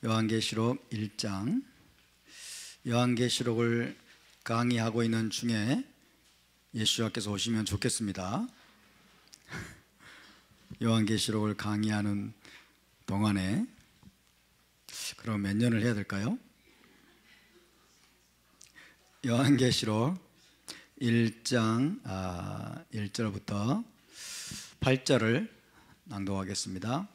요한계시록 1장. 요한계시록을 강의하고 있는 중에 예수님께서 오시면 좋겠습니다. 요한계시록을 강의하는 동안에 그럼 몇 년을 해야 될까요? 요한계시록 1장 1절부터 8절을 낭독하겠습니다.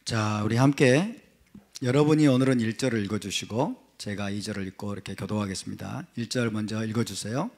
자, 우리 함께 여러분이 오늘은 1절을 읽어주시고 제가 2절을 읽고 이렇게 교도하겠습니다. 1절 먼저 읽어주세요.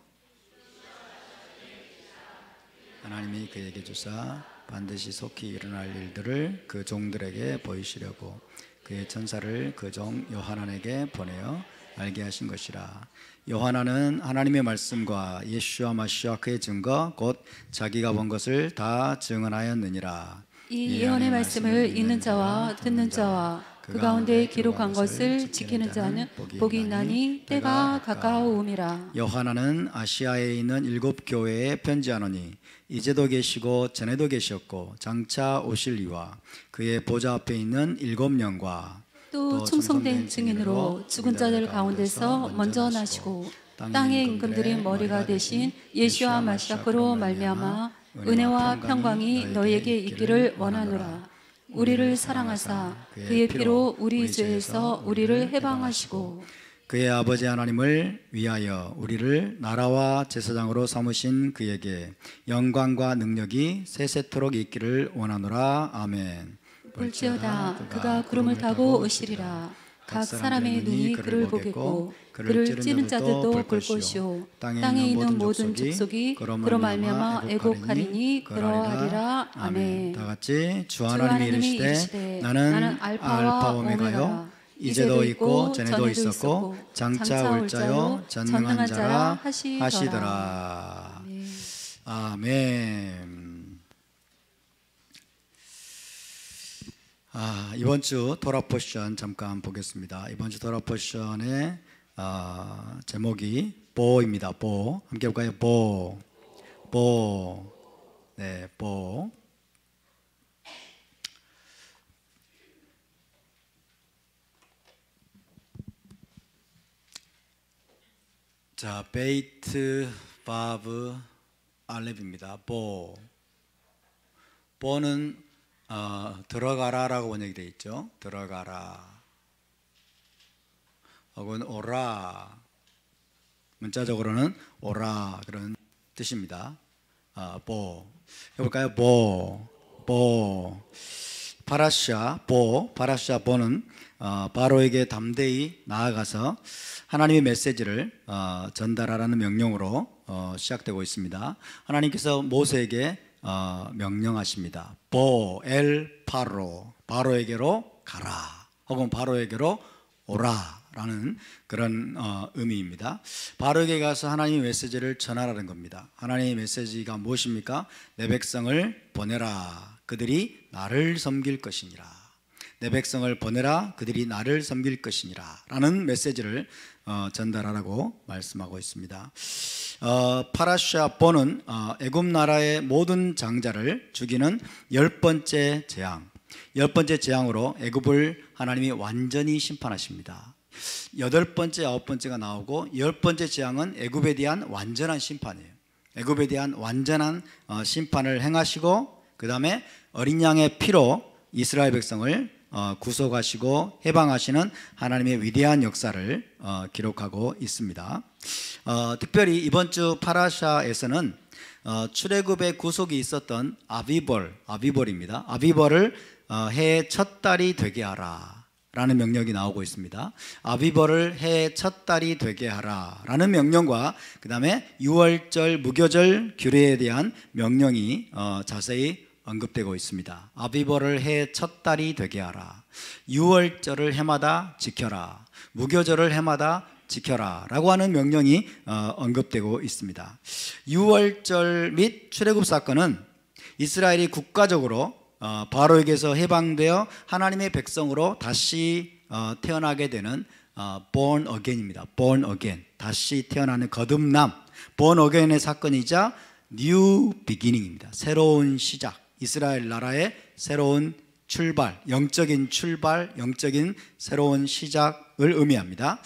하나님이 그에게 주사 반드시 속히 일어날 일들을 그 종들에게 보이시려고 그의 천사를 그 종 요하난에게 보내어 알게 하신 것이라. 요하난은 하나님의 말씀과 예수와 마시아 그의 증거 곧 자기가 본 것을 다 증언하였느니라. 이 예언의 말씀을 읽는 자와 듣는 자와 그 가운데 기록한 것을 지키는 자는 복이 있나니 때가 가까우음이라. 요하난은 아시아에 있는 7 교회에 편지하노니 이제도 계시고 전에도 계셨고 장차 오실 이와 그의 보좌 앞에 있는 7영과 또 충성된 증인으로 죽은 자들 가운데서 먼저 나시고 땅의 임금들의 머리가 되신 예수와 마시아로 말미암아 은혜와 평강이 너희에게 있기를 원하노라. 우리를 사랑하사 그의 피로 우리 죄에서 우리를 해방하시고 그의 아버지 하나님을 위하여 우리를 나라와 제사장으로 삼으신 그에게 영광과 능력이 세세토록 있기를 원하노라. 아멘. 볼지어다 그가 구름을 타고 오시리라. 각 사람의 눈이 그를 보겠고 그를 찌른 자들도 볼 것이요 땅에 있는 모든 족속이 그로 말미암아 애곡하리니 그러하리라. 아멘. 다 같이 주 하나님이 이르시되 나는 알파 오메가요 이제도 있고 전에도 있었고 장차 올 자요 전능한 자라 하시더라. 아멘. 이번 주 토라 포션 잠깐 보겠습니다. 이번 주 토라 포션의 제목이 보입니다. 보. 함께 볼까요? 보. 네, 보. 자, 베이트 바브 알렙입니다. 보. 보는 들어가라라고 번역이 되어 있죠. 들어가라 혹은 오라, 문자적으로는 오라 그런 뜻입니다. 보 해볼까요? 보 파라샤 보는 바로에게 담대히 나아가서 하나님의 메시지를 전달하라는 명령으로 시작되고 있습니다. 하나님께서 모세에게 명령하십니다. 바로에게로 가라 혹은 바로에게로 오라라는 그런 의미입니다. 바로에게 가서 하나님의 메시지를 전하라는 겁니다. 하나님의 메시지가 무엇입니까? 내 백성을 보내라 그들이 나를 섬길 것이니라. 내 백성을 보내라 그들이 나를 섬길 것이니라 라는 메시지를 전달하라고 말씀하고 있습니다. 파라샤 보는 애굽 나라의 모든 장자를 죽이는 10번째 재앙, 10번째 재앙으로 애굽을 하나님이 완전히 심판하십니다. 8번째, 9번째가 나오고 10번째 재앙은 애굽에 대한 완전한 심판이에요. 애굽에 대한 완전한 심판을 행하시고 그 다음에 어린 양의 피로 이스라엘 백성을 구속하시고 해방하시는 하나님의 위대한 역사를 기록하고 있습니다. 특별히 이번 주 파라샤에서는 출애굽의 구속이 있었던 아비벌입니다. 아비벌을 해의 첫 달이 되게 하라 라는 명령이 나오고 있습니다. 아비벌을 해의 첫 달이 되게 하라 라는 명령과 그 다음에 유월절 무교절 규례에 대한 명령이 자세히 언급되고 있습니다. 아비벌을 해 첫 달이 되게 하라. 유월절을 해마다 지켜라. 무교절을 해마다 지켜라 라고 하는 명령이 언급되고 있습니다. 유월절 및 출애굽 사건은 이스라엘이 국가적으로 바로에게서 해방되어 하나님의 백성으로 다시 태어나게 되는 born again입니다. born again, 다시 태어나는 거듭남. born again의 사건이자 new beginning입니다. 새로운 시작, 이스라엘 나라의 새로운 출발, 영적인 출발, 영적인 새로운 시작을 의미합니다.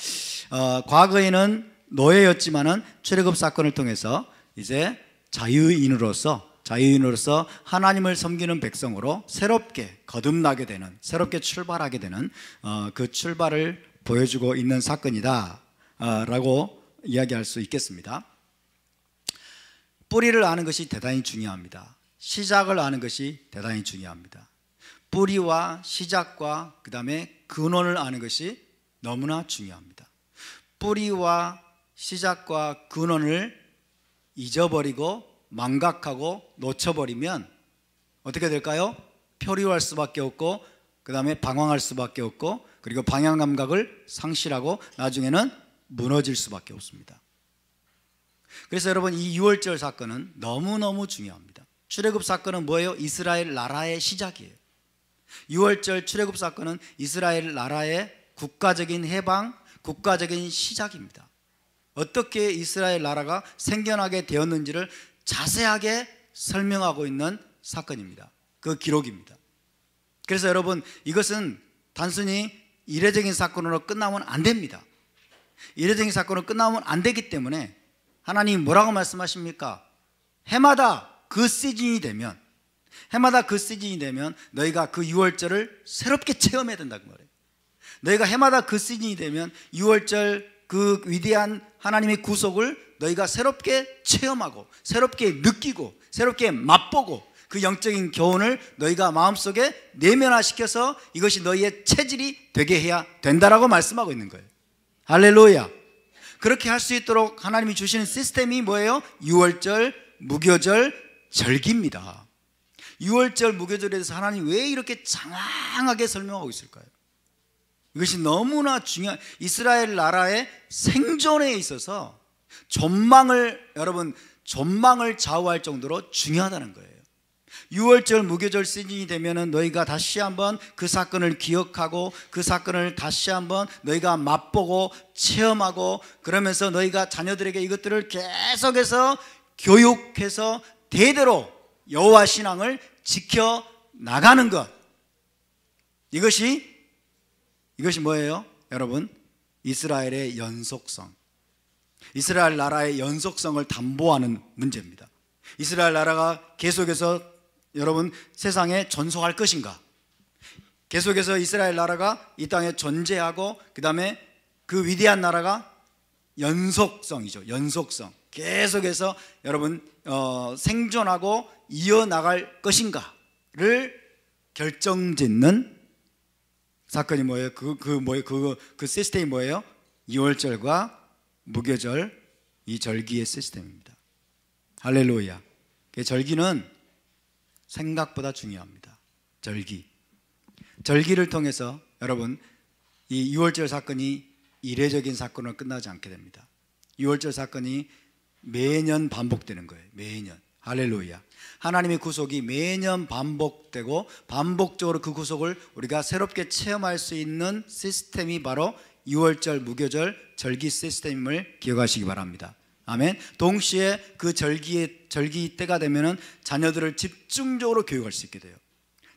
과거에는 노예였지만은 출애굽 사건을 통해서 이제 자유인으로서 하나님을 섬기는 백성으로 새롭게 거듭나게 되는, 새롭게 출발하게 되는 그 출발을 보여주고 있는 사건이다 라고 이야기할 수 있겠습니다. 뿌리를 아는 것이 대단히 중요합니다. 시작을 아는 것이 대단히 중요합니다. 뿌리와 시작과 그 다음에 근원을 아는 것이 너무나 중요합니다. 뿌리와 시작과 근원을 잊어버리고 망각하고 놓쳐버리면 어떻게 될까요? 표류할 수밖에 없고, 그 다음에 방황할 수밖에 없고, 그리고 방향 감각을 상실하고 나중에는 무너질 수밖에 없습니다. 그래서 여러분, 이 6월절 사건은 너무너무 중요합니다. 출애굽 사건은 뭐예요? 이스라엘 나라의 시작이에요. 6월절 출애굽 사건은 이스라엘 나라의 국가적인 해방, 국가적인 시작입니다. 어떻게 이스라엘 나라가 생겨나게 되었는지를 자세하게 설명하고 있는 사건입니다. 그 기록입니다. 그래서 여러분, 이것은 단순히 이례적인 사건으로 끝나면 안 됩니다. 이례적인 사건으로 끝나면 안 되기 때문에 하나님이 뭐라고 말씀하십니까? 해마다 그 시즌이 되면 너희가 그 6월절을 새롭게 체험해야 된다는 거예요. 너희가 해마다 그 시즌이 되면 6월절 그 위대한 하나님의 구속을 너희가 새롭게 체험하고, 새롭게 느끼고, 새롭게 맛보고, 그 영적인 교훈을 너희가 마음속에 내면화시켜서 이것이 너희의 체질이 되게 해야 된다라고 말씀하고 있는 거예요. 할렐루야. 그렇게 할 수 있도록 하나님이 주시는 시스템이 뭐예요? 6월절, 무교절, 절기입니다. 6월절 무교절에 대해서 하나님 왜 이렇게 장황하게 설명하고 있을까요? 이것이 너무나 중요한, 이스라엘 나라의 생존에 있어서 전망을 좌우할 정도로 중요하다는 거예요. 6월절 무교절 시즌이 되면은 너희가 다시 한번 그 사건을 기억하고, 그 사건을 다시 한번 너희가 맛보고 체험하고, 그러면서 너희가 자녀들에게 이것들을 계속해서 교육해서 대대로 여호와 신앙을 지켜 나가는 것. 이것이 뭐예요? 여러분, 이스라엘의 연속성, 이스라엘 나라의 연속성을 담보하는 문제입니다. 이스라엘 나라가 계속해서 여러분 세상에 전속할 것인가? 계속해서 이스라엘 나라가 이 땅에 존재하고, 그 다음에 그 위대한 나라가 연속성이죠. 연속성. 계속해서 여러분 생존하고 이어나갈 것인가를 결정짓는 사건이 뭐예요? 그 시스템이 뭐예요? 2월절과 무교절, 이 절기의 시스템입니다. 할렐루야. 절기는 생각보다 중요합니다. 절기를 통해서 여러분, 이 6월절 사건이 이례적인 사건으로 끝나지 않게 됩니다. 6월절 사건이 매년 반복되는 거예요. 매년. 할렐루야. 하나님의 구속이 매년 반복되고, 반복적으로 그 구속을 우리가 새롭게 체험할 수 있는 시스템이 바로 6월절 무교절 절기 시스템을 기억하시기 바랍니다. 아멘. 동시에 그 절기 때가 되면은 자녀들을 집중적으로 교육할 수 있게 돼요.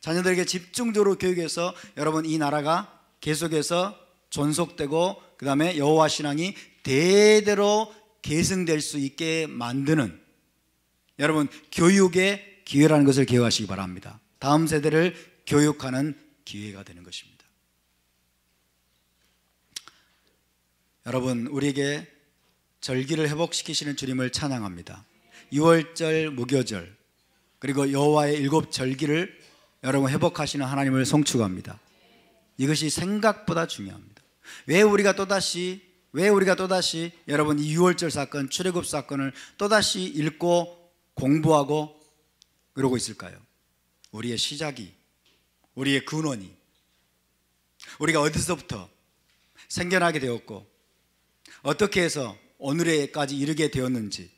자녀들에게 집중적으로 교육해서 여러분, 이 나라가 계속해서 존속되고, 그 다음에 여호와 신앙이 대대로 계승될 수 있게 만드는, 여러분, 교육의 기회라는 것을 기억하시기 바랍니다. 다음 세대를 교육하는 기회가 되는 것입니다. 여러분, 우리에게 절기를 회복시키시는 주님을 찬양합니다. 6월절 무교절, 그리고 여호와의 7 절기를 여러분 회복하시는 하나님을 송축합니다. 이것이 생각보다 중요합니다. 왜 우리가 또다시 여러분 이 6월절 사건, 출애굽 사건을 또다시 읽고 공부하고 그러고 있을까요? 우리의 시작이, 우리의 근원이, 우리가 어디서부터 생겨나게 되었고 어떻게 해서 오늘에까지 이르게 되었는지,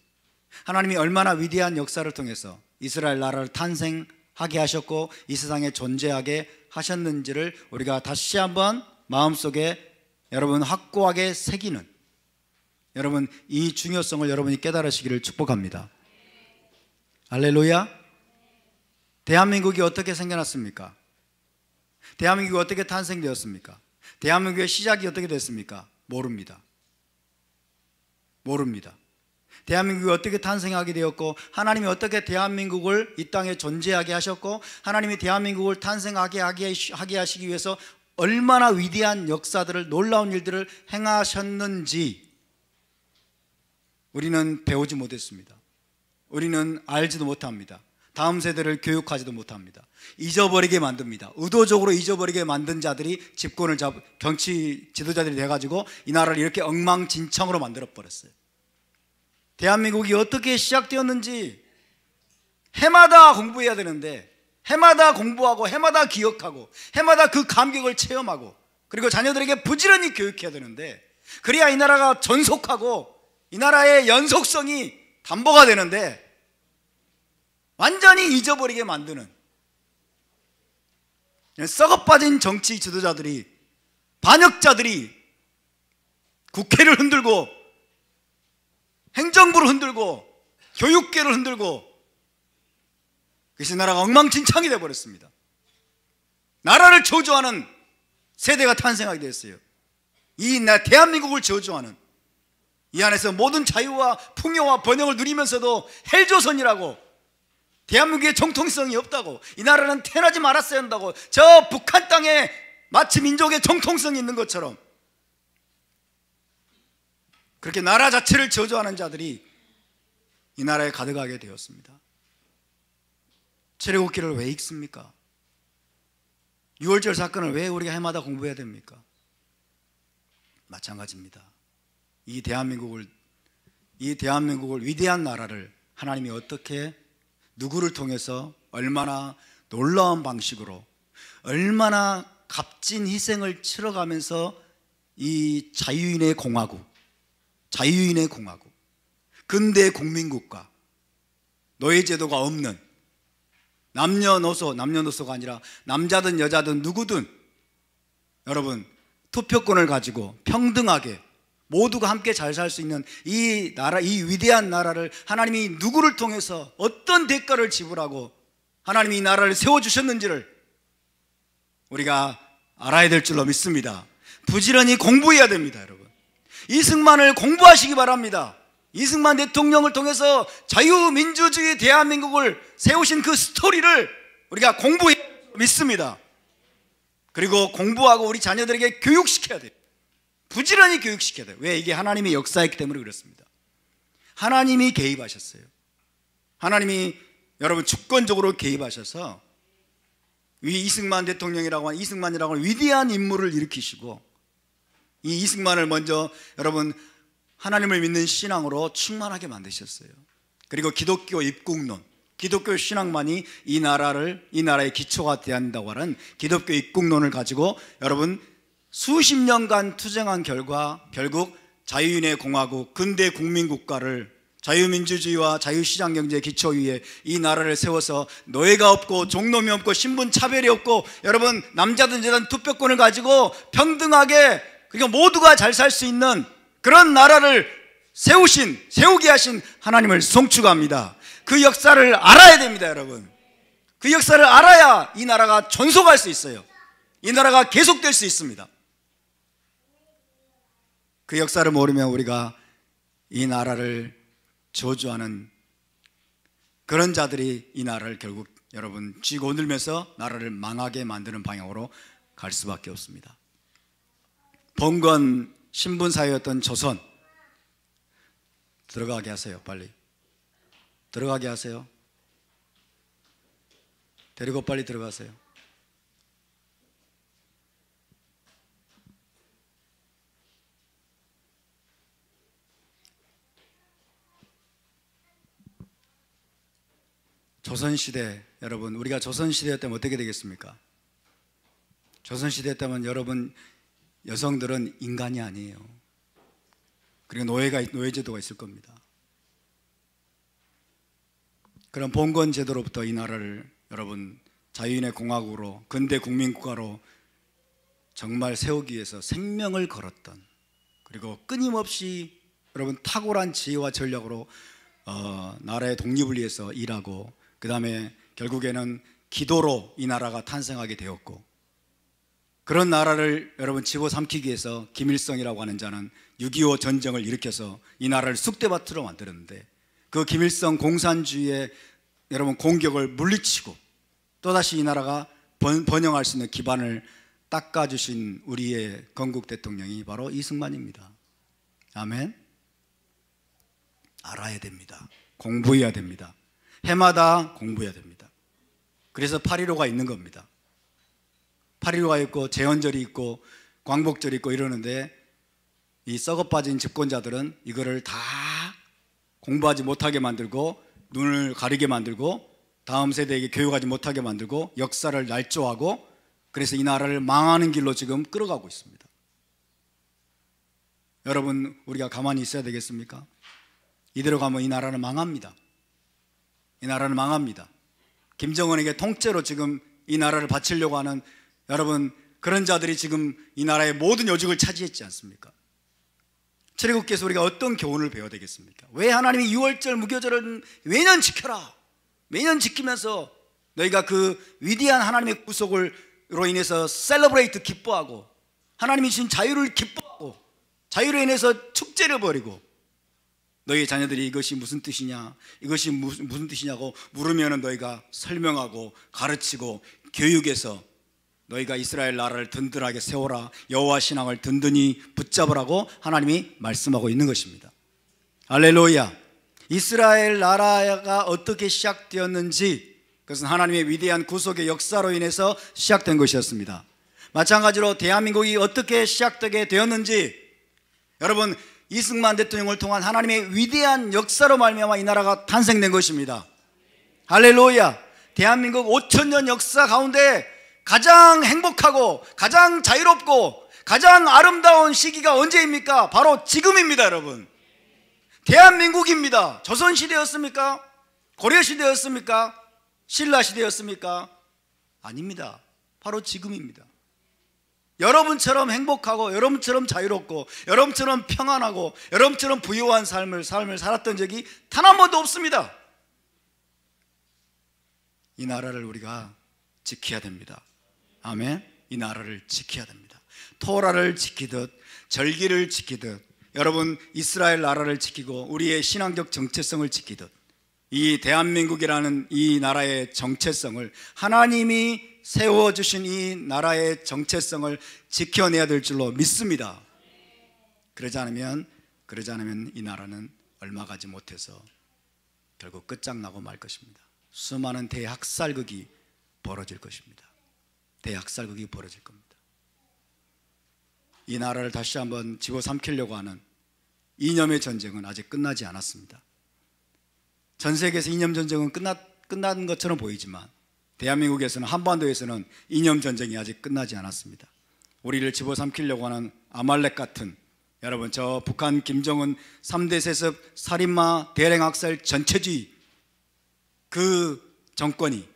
하나님이 얼마나 위대한 역사를 통해서 이스라엘 나라를 탄생하게 하셨고 이 세상에 존재하게 하셨는지를 우리가 다시 한번 마음속에 여러분 확고하게 새기는, 여러분 이 중요성을 여러분이 깨달으시기를 축복합니다. 할렐루야. 대한민국이 어떻게 생겨났습니까? 대한민국이 어떻게 탄생되었습니까? 대한민국의 시작이 어떻게 됐습니까? 모릅니다. 대한민국이 어떻게 탄생하게 되었고, 하나님이 어떻게 대한민국을 이 땅에 존재하게 하셨고, 하나님이 대한민국을 탄생하게 하시기 위해서 얼마나 위대한 역사들을, 놀라운 일들을 행하셨는지 우리는 배우지 못했습니다. 우리는 알지도 못합니다. 다음 세대를 교육하지도 못합니다. 잊어버리게 만듭니다. 의도적으로 잊어버리게 만든 자들이 집권을 정치 지도자들이 돼가지고 이 나라를 이렇게 엉망진창으로 만들어버렸어요. 대한민국이 어떻게 시작되었는지 해마다 공부해야 되는데, 해마다 공부하고 해마다 기억하고 해마다 그 감격을 체험하고, 그리고 자녀들에게 부지런히 교육해야 되는데, 그래야 이 나라가 전속하고 이 나라의 연속성이 담보가 되는데, 완전히 잊어버리게 만드는 썩어빠진 정치 지도자들이, 반역자들이 국회를 흔들고 행정부를 흔들고 교육계를 흔들고, 그래서 나라가 엉망진창이 되어버렸습니다. 나라를 저주하는 세대가 탄생하게 됐어요. 이 대한민국을 저주하는, 이 안에서 모든 자유와 풍요와 번영을 누리면서도 헬조선이라고, 대한민국의 정통성이 없다고, 이 나라는 태어나지 말았어야 한다고, 저 북한 땅에 마치 민족의 정통성이 있는 것처럼 그렇게 나라 자체를 저주하는 자들이 이 나라에 가득하게 되었습니다. 출애굽기를 왜 읽습니까? 6월절 사건을 왜 우리가 해마다 공부해야 됩니까? 마찬가지입니다. 이 대한민국을 위대한 나라를 하나님이 어떻게, 누구를 통해서, 얼마나 놀라운 방식으로, 얼마나 값진 희생을 치러가면서 이 자유인의 공화국, 근대 국민국가, 노예제도가 없는, 남녀노소가 아니라 남자든 여자든 누구든 여러분 투표권을 가지고 평등하게 모두가 함께 잘 살 수 있는 이 나라, 이 위대한 나라를 하나님이 누구를 통해서 어떤 대가를 지불하고 하나님이 이 나라를 세워주셨는지를 우리가 알아야 될 줄로 믿습니다. 부지런히 공부해야 됩니다. 여러분, 이승만을 공부하시기 바랍니다. 이승만 대통령을 통해서 자유민주주의 대한민국을 세우신 그 스토리를 우리가 공부해야 믿습니다. 그리고 공부하고 우리 자녀들에게 교육시켜야 돼요. 부지런히 교육시켜야 돼요. 왜? 이게 하나님의 역사였기 때문에 그렇습니다. 하나님이 개입하셨어요. 하나님이 여러분 주권적으로 개입하셔서 이승만 대통령이라고 하는, 이승만이라고 하는 위대한 인물을 일으키시고, 이 이승만을 먼저 여러분 하나님을 믿는 신앙으로 충만하게 만드셨어요. 그리고 기독교 입국론, 기독교 신앙만이 이 나라의 기초가 되어야 한다고 하는 기독교 입국론을 가지고 여러분 수십 년간 투쟁한 결과 결국 자유인의 공화국, 근대 국민국가를 자유민주주의와 자유시장경제 기초 위에 이 나라를 세워서 노예가 없고 종놈이 없고 신분 차별이 없고 여러분 남자든 여자든 투표권을 가지고 평등하게, 그러니까 모두가 잘 살 수 있는 그런 나라를 세우게 하신 하나님을 송축합니다. 그 역사를 알아야 됩니다. 여러분, 그 역사를 알아야 이 나라가 존속할 수 있어요. 이 나라가 계속될 수 있습니다. 그 역사를 모르면 우리가 이 나라를 저주하는 그런 자들이 이 나라를 결국 여러분 쥐고 흔들면서 나라를 망하게 만드는 방향으로 갈 수밖에 없습니다. 봉건 신분사회였던 조선, 들어가게 하세요. 빨리 들어가게 하세요. 데리고 빨리 들어가세요. 조선시대, 여러분 우리가 조선시대였다면 어떻게 되겠습니까? 조선시대였다면 여러분 여성들은 인간이 아니에요. 그리고 노예제도가 있을 겁니다. 그런 봉건제도로부터 이 나라를 여러분 자유인의 공화국으로, 근대 국민국가로 정말 세우기 위해서 생명을 걸었던, 그리고 끊임없이 여러분 탁월한 지혜와 전략으로 나라의 독립을 위해서 일하고, 그 다음에 결국에는 기도로 이 나라가 탄생하게 되었고, 그런 나라를 여러분 집어삼키기 위해서 김일성이라고 하는 자는 6.25 전쟁을 일으켜서 이 나라를 쑥대밭으로 만들었는데, 그 김일성 공산주의의 여러분 공격을 물리치고 또다시 이 나라가 번영할 수 있는 기반을 닦아주신 우리의 건국 대통령이 바로 이승만입니다. 아멘. 알아야 됩니다. 공부해야 됩니다. 해마다 공부해야 됩니다. 그래서 8.15가 있는 겁니다. 8.15가 있고 제헌절이 있고 광복절이 있고 이러는데, 이 썩어빠진 집권자들은 이거를 다 공부하지 못하게 만들고 눈을 가리게 만들고 다음 세대에게 교육하지 못하게 만들고 역사를 날조하고, 그래서 이 나라를 망하는 길로 지금 끌어가고 있습니다. 여러분, 우리가 가만히 있어야 되겠습니까? 이대로 가면 이 나라는 망합니다. 이 나라는 망합니다. 김정은에게 통째로 지금 이 나라를 바치려고 하는 여러분, 그런 자들이 지금 이 나라의 모든 요직을 차지했지 않습니까? 출애굽기에서 우리가 어떤 교훈을 배워야 되겠습니까? 왜 하나님이 6월절 무교절은 매년 지켜라, 매년 지키면서 너희가 그 위대한 하나님의 구속으로 인해서 셀러브레이트, 기뻐하고, 하나님이 주신 자유를 기뻐하고, 자유로 인해서 축제를 벌이고, 너희 자녀들이 이것이 무슨 뜻이냐, 이것이 무슨 뜻이냐고 물으면 너희가 설명하고 가르치고 교육해서 너희가 이스라엘 나라를 든든하게 세워라, 여호와 신앙을 든든히 붙잡으라고 하나님이 말씀하고 있는 것입니다. 할렐루야. 이스라엘 나라가 어떻게 시작되었는지, 그것은 하나님의 위대한 구속의 역사로 인해서 시작된 것이었습니다. 마찬가지로 대한민국이 어떻게 시작되게 되었는지, 여러분, 이승만 대통령을 통한 하나님의 위대한 역사로 말미암아 이 나라가 탄생된 것입니다. 할렐루야. 대한민국 5,000년 역사 가운데 가장 행복하고 가장 자유롭고 가장 아름다운 시기가 언제입니까? 바로 지금입니다. 여러분, 대한민국입니다. 조선시대였습니까? 고려시대였습니까? 신라시대였습니까? 아닙니다. 바로 지금입니다. 여러분처럼 행복하고 여러분처럼 자유롭고 여러분처럼 평안하고 여러분처럼 부유한 삶을 살았던 적이 단 한 번도 없습니다. 이 나라를 우리가 지켜야 됩니다. 아멘. 이 나라를 지켜야 됩니다. 토라를 지키듯 절기를 지키듯 여러분 이스라엘 나라를 지키고 우리의 신앙적 정체성을 지키듯 이 대한민국이라는 이 나라의 정체성을, 하나님이 세워주신 이 나라의 정체성을 지켜내야 될 줄로 믿습니다. 그러지 않으면 이 나라는 얼마 가지 못해서 결국 끝장나고 말 것입니다. 수많은 대학살극이 벌어질 것입니다. 대학살극이 벌어질 겁니다. 이 나라를 다시 한번 집어삼키려고 하는 이념의 전쟁은 아직 끝나지 않았습니다. 전 세계에서 이념 전쟁은 끝난 것처럼 보이지만 대한민국에서는, 한반도에서는 이념 전쟁이 아직 끝나지 않았습니다. 우리를 집어삼키려고 하는 아말렉 같은, 여러분, 저 북한 김정은 3대 세습 살인마 대량학살 전체주의 그 정권이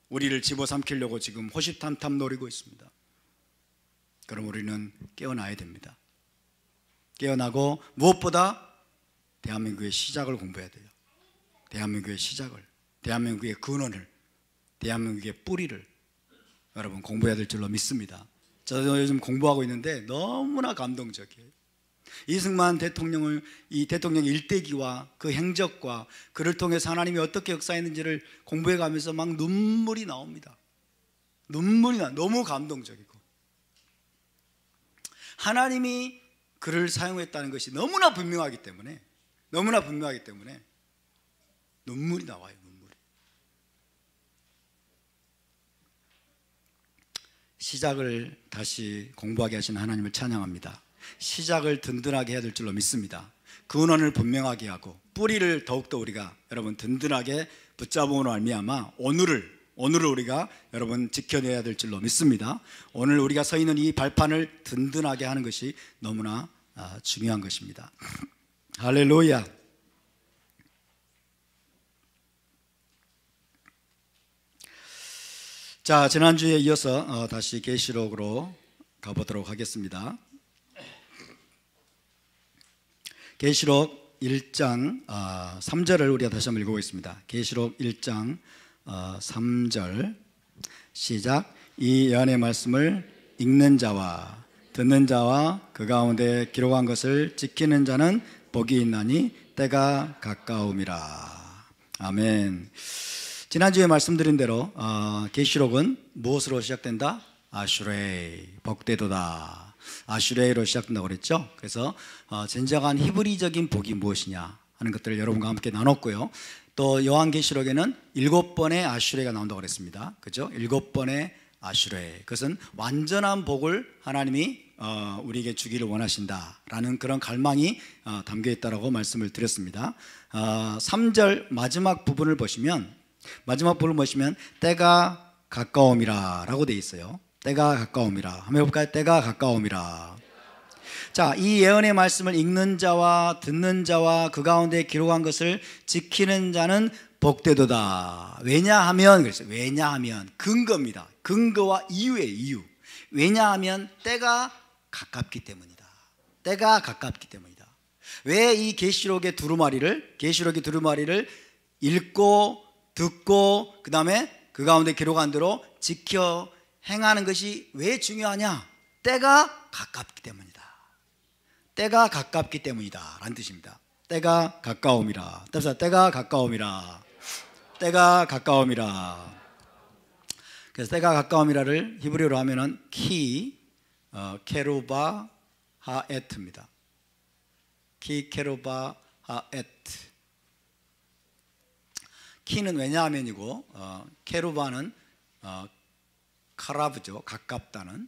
우리를 집어삼키려고 지금 호시탐탐 노리고 있습니다. 그럼 우리는 깨어나야 됩니다. 깨어나고 무엇보다 대한민국의 시작을 공부해야 돼요. 대한민국의 시작을, 대한민국의 근원을, 대한민국의 뿌리를 여러분 공부해야 될 줄로 믿습니다. 저도 요즘 공부하고 있는데 너무나 감동적이에요. 이승만 대통령을, 이 대통령의 일대기와 그 행적과 그를 통해서 하나님이 어떻게 역사했는지를 공부해 가면서 막 눈물이 나옵니다. 너무 감동적이고, 하나님이 그를 사용했다는 것이 너무나 분명하기 때문에 눈물이 나와요. 시작을 다시 공부하게 하신 하나님을 찬양합니다. 시작을 든든하게 해야 될 줄로 믿습니다. 근원을 분명하게 하고 뿌리를 더욱더 우리가 여러분 든든하게 붙잡음으로 말미암아 오늘을 우리가 여러분 지켜내야 될 줄로 믿습니다. 오늘 우리가 서 있는 이 발판을 든든하게 하는 것이 너무나 중요한 것입니다. 할렐루야. 자, 지난주에 이어서 다시 계시록으로 가보도록 하겠습니다. 계시록 1장 3절을 우리가 다시 한번 읽어보겠습니다. 계시록 1장 3절 시작. 이 예언의 말씀을 읽는 자와 듣는 자와 그 가운데 기록한 것을 지키는 자는 복이 있나니 때가 가까움이라. 아멘. 지난주에 말씀드린 대로 계시록은 무엇으로 시작된다? 아슈레이, 복되도다. 아슈레이로 시작된다고 그랬죠. 그래서 진정한 히브리적인 복이 무엇이냐 하는 것들을 여러분과 함께 나눴고요. 또 요한계시록에는 7번의 아슈레이가 나온다고 그랬습니다. 그죠? 7번의 아슈레이. 그것은 완전한 복을 하나님이 우리에게 주기를 원하신다라는 그런 갈망이 담겨 있다라고 말씀을 드렸습니다. 3절 마지막 부분을 보시면 때가 가까움이라 라고 되어 있어요. 때가 가까움이라. 한번 해볼까요? 때가 가까움이라. 자, 이 예언의 말씀을 읽는 자와 듣는 자와 그 가운데 기록한 것을 지키는 자는 복되도다. 왜냐하면 그랬어요. 왜냐하면 근거입니다. 근거와 이유의 이유. 왜냐하면 때가 가깝기 때문이다. 때가 가깝기 때문이다. 왜 이 계시록의 두루마리를 읽고 듣고 그 다음에 그 가운데 기록한 대로 지켜 행하는 것이 왜 중요하냐? 때가 가깝기 때문이다. 때가 가깝기 때문이다 라는 뜻입니다. 때가 가까움이라. 따라서 때가 가까움이라. 때가 가까움이라. 그래서 때가 가까움이라를 히브리어로 하면은 케루바 하에트입니다. 케루바 하에트. 키는 왜냐하면이고 케루바는 카라브죠. 가깝다는.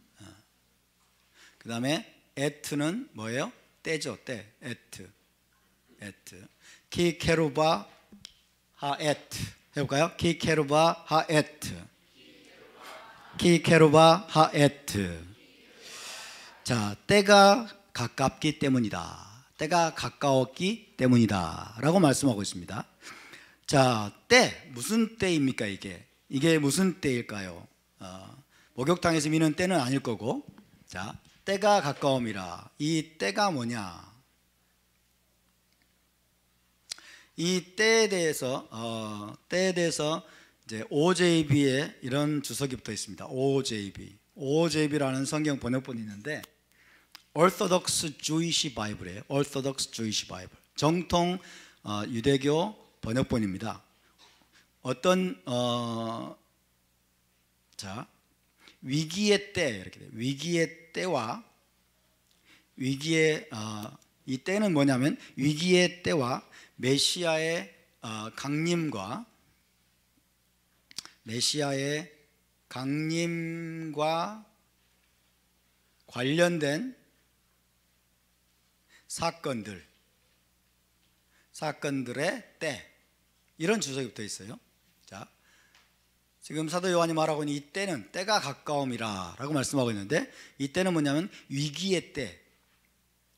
그 다음에 에트는 뭐예요? 때죠. 때. 에트. 케루바 하에트. 해볼까요? 케루바 하에트. 케루바 하에트. 자, 때가 가깝기 때문이다. 때가 가까웠기 때문이다 라고 말씀하고 있습니다. 자, 때, 무슨 때입니까 이게? 이게 무슨 때일까요? 목욕탕에서 미는 때는 아닐 거고. 자, 때가 가까움이라. 이 때가 뭐냐? 이 때에 대해서 이제 OJB에 이런 주석이 붙어 있습니다. OJB라는 성경 번역본이 있는데 Orthodox Jewish Bible이에요. Orthodox Jewish Bible. 정통 유대교 번역본입니다. 어떤 위기의 때 이렇게 돼요. 위기의 때와 이 때는 뭐냐면 위기의 때와 메시아의 강림과 관련된 사건들의 때, 이런 주석이 붙어 있어요. 자, 지금 사도 요한이 말하고 있는 이 때는 때가 가까움이라 라고 말씀하고 있는데, 이 때는 뭐냐면 위기의 때,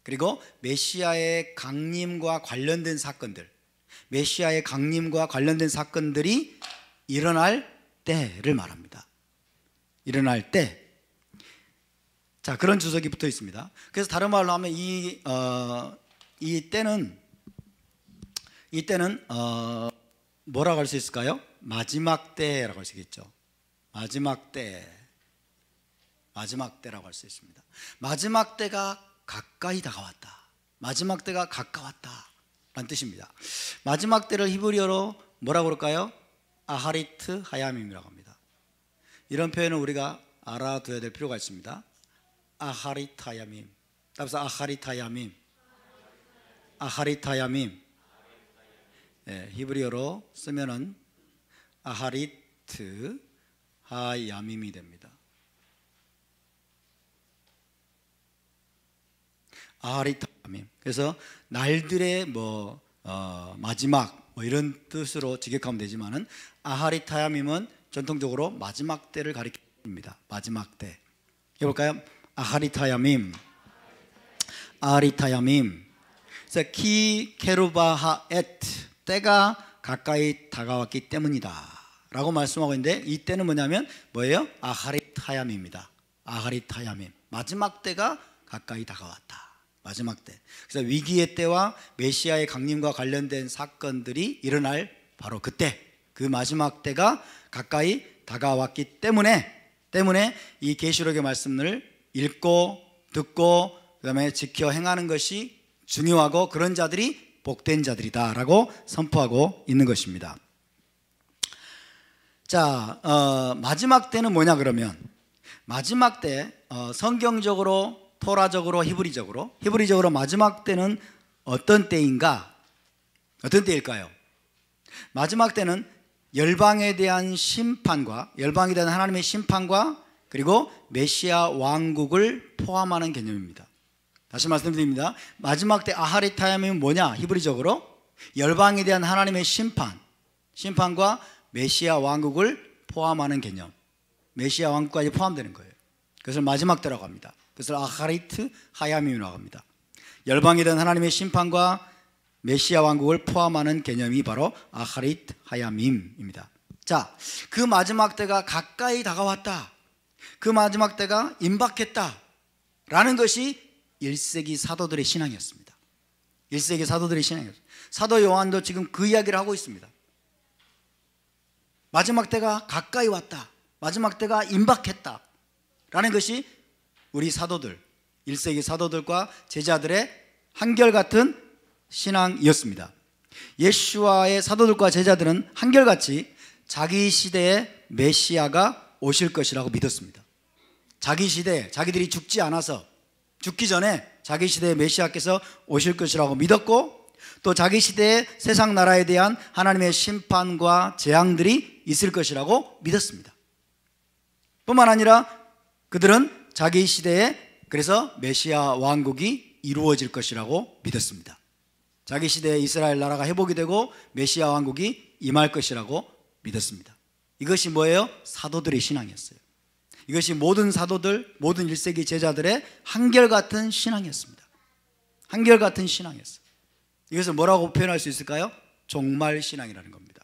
그리고 메시아의 강림과 관련된 사건들, 메시아의 강림과 관련된 사건들이 일어날 때를 말합니다. 일어날 때. 자, 그런 주석이 붙어 있습니다. 그래서 다른 말로 하면 이 때는 뭐라고 할 수 있을까요? 마지막 때라고 할 수 있겠죠. 마지막 때라고 할 수 있습니다. 마지막 때가 가까이 다가왔다. 마지막 때가 가까웠다 라는 뜻입니다. 마지막 때를 히브리어로 뭐라고 그럴까요? 아하리트 하야밈이라고 합니다. 이런 표현을 우리가 알아둬야 될 필요가 있습니다. 아하리트 하야밈. 따라서 아하리트 하야밈. 네, 히브리어로 쓰면은 아하리트 하야밈이 됩니다. 아하리트 하야밈. 그래서 날들의 마지막 이런 뜻으로 직역하면 되지만은 아하리트 하야밈은 전통적으로 마지막 때를 가리킵니다. 마지막 때. 해볼까요? 아하리트 하야밈. 그래서 케루바 하에트. 때가 가까이 다가왔기 때문이다 라고 말씀하고 있는데, 이 때는 뭐냐면 뭐예요? 아하리트 하야밈입니다. 아하리트 하야밈. 마지막 때가 가까이 다가왔다. 마지막 때. 그래서 위기의 때와 메시아의 강림과 관련된 사건들이 일어날 바로 그때, 그 마지막 때가 가까이 다가왔기 때문에 이 계시록의 말씀을 읽고 듣고 그다음에 지켜 행하는 것이 중요하고, 그런 자들이 복된 자들이다라고 선포하고 있는 것입니다. 자, 마지막 때는 뭐냐 그러면, 마지막 때 성경적으로, 토라적으로, 히브리적으로 마지막 때는 어떤 때인가? 어떤 때일까요? 마지막 때는 열방에 대한 심판과, 열방에 대한 하나님의 심판과, 그리고 메시아 왕국을 포함하는 개념입니다. 다시 말씀드립니다. 마지막 때 아하리타임은 뭐냐? 히브리적으로 열방에 대한 하나님의 심판과 메시아 왕국을 포함하는 개념, 메시아 왕국까지 포함되는 거예요. 그것을 마지막 때라고 합니다. 그것을 아하리트 하야밈이라고 합니다. 열방에 대한 하나님의 심판과 메시아 왕국을 포함하는 개념이 바로 아하리트 하야밈입니다. 자, 그 마지막 때가 가까이 다가왔다, 그 마지막 때가 임박했다 라는 것이 1세기 사도들의 신앙이었습니다. 1세기 사도들의 신앙이었습니다. 사도 요한도 지금 그 이야기를 하고 있습니다. 마지막 때가 가까이 왔다, 마지막 때가 임박했다 라는 것이 우리 사도들, 1세기 사도들과 제자들의 한결같은 신앙이었습니다. 예수와의 사도들과 제자들은 한결같이 자기 시대에 메시아가 오실 것이라고 믿었습니다. 자기 시대에 자기들이 죽지 않아서, 죽기 전에 자기 시대에 메시아께서 오실 것이라고 믿었고, 또 자기 시대에 세상 나라에 대한 하나님의 심판과 재앙들이 있을 것이라고 믿었습니다. 뿐만 아니라 그들은 자기 시대에 그래서 메시아 왕국이 이루어질 것이라고 믿었습니다. 자기 시대에 이스라엘 나라가 회복이 되고 메시아 왕국이 임할 것이라고 믿었습니다. 이것이 뭐예요? 사도들의 신앙이었어요. 이것이 모든 사도들, 모든 1세기 제자들의 한결같은 신앙이었습니다. 한결같은 신앙이었어요. 이것을 뭐라고 표현할 수 있을까요? 종말신앙이라는 겁니다.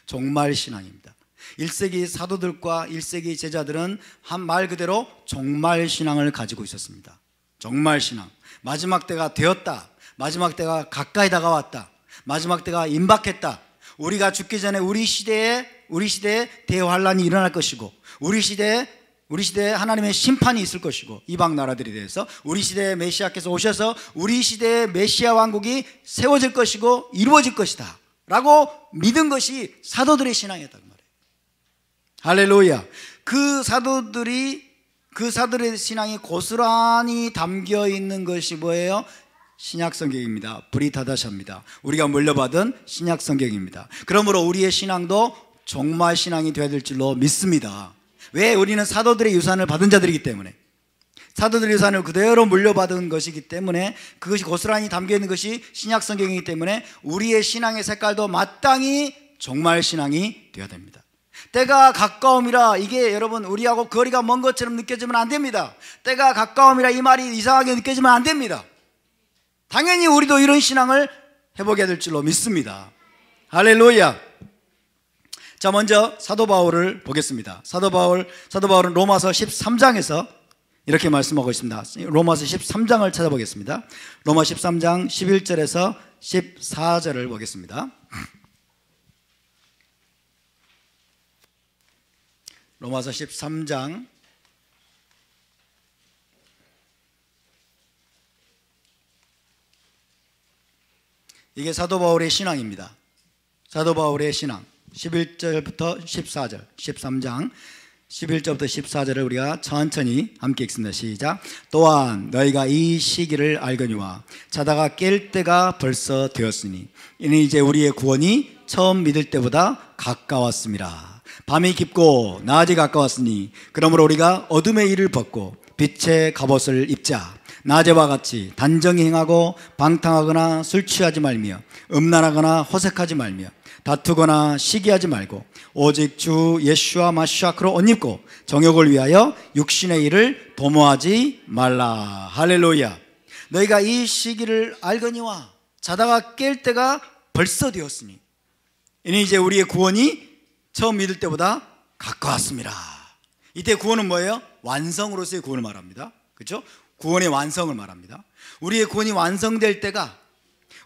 종말신앙입니다. 1세기 사도들과 1세기 제자들은 한 말 그대로 종말신앙을 가지고 있었습니다. 종말신앙. 마지막 때가 되었다, 마지막 때가 가까이 다가왔다, 마지막 때가 임박했다, 우리가 죽기 전에 우리 시대에 대환란이 일어날 것이고, 우리 시대에 하나님의 심판이 있을 것이고, 이방 나라들에 대해서 우리 시대에 메시아께서 오셔서 우리 시대에 메시아 왕국이 세워질 것이고 이루어질 것이다 라고 믿은 것이 사도들의 신앙이었단 말이에요. 할렐루야. 그 사도들의 신앙이 고스란히 담겨 있는 것이 뭐예요? 신약 성경입니다. 브리타다샤입니다. 우리가 물려받은 신약 성경입니다. 그러므로 우리의 신앙도 종말 신앙이 되어야 될 줄로 믿습니다. 왜? 우리는 사도들의 유산을 받은 자들이기 때문에, 사도들의 유산을 그대로 물려받은 것이기 때문에, 그것이 고스란히 담겨있는 것이 신약 성경이기 때문에 우리의 신앙의 색깔도 마땅히 종말 신앙이 되어야 됩니다. 때가 가까움이라, 이게 여러분 우리하고 거리가 먼 것처럼 느껴지면 안 됩니다. 때가 가까움이라 이 말이 이상하게 느껴지면 안 됩니다. 당연히 우리도 이런 신앙을 회복해야 될 줄로 믿습니다. 할렐루야. 자, 먼저 사도 바울을 보겠습니다. 사도 바울은 로마서 13장에서 이렇게 말씀하고 있습니다. 로마서 13장을 찾아보겠습니다. 로마 13장 11절에서 14절을 보겠습니다. 로마서 13장 이게 사도 바울의 신앙입니다. 사도 바울의 신앙 11절부터 14절, 13장 11절부터 14절을 우리가 천천히 함께 읽습니다. 시작. 또한 너희가 이 시기를 알거니와 자다가 깰 때가 벌써 되었으니 이는 이제 우리의 구원이 처음 믿을 때보다 가까웠음이라. 밤이 깊고 낮이 가까웠으니 그러므로 우리가 어둠의 일을 벗고 빛의 갑옷을 입자. 낮에와 같이 단정히 행하고 방탕하거나 술 취하지 말며 음란하거나 호색하지 말며 다투거나 시기하지 말고 오직 주 예수와 마시아크로 옷 입고 정욕을 위하여 육신의 일을 도모하지 말라. 할렐루야. 너희가 이 시기를 알거니와 자다가 깰 때가 벌써 되었으니 이는 이제 우리의 구원이 처음 믿을 때보다 가까웠습니다. 이때 구원은 뭐예요? 완성으로서의 구원을 말합니다. 그렇죠? 구원의 완성을 말합니다. 우리의 구원이 완성될 때가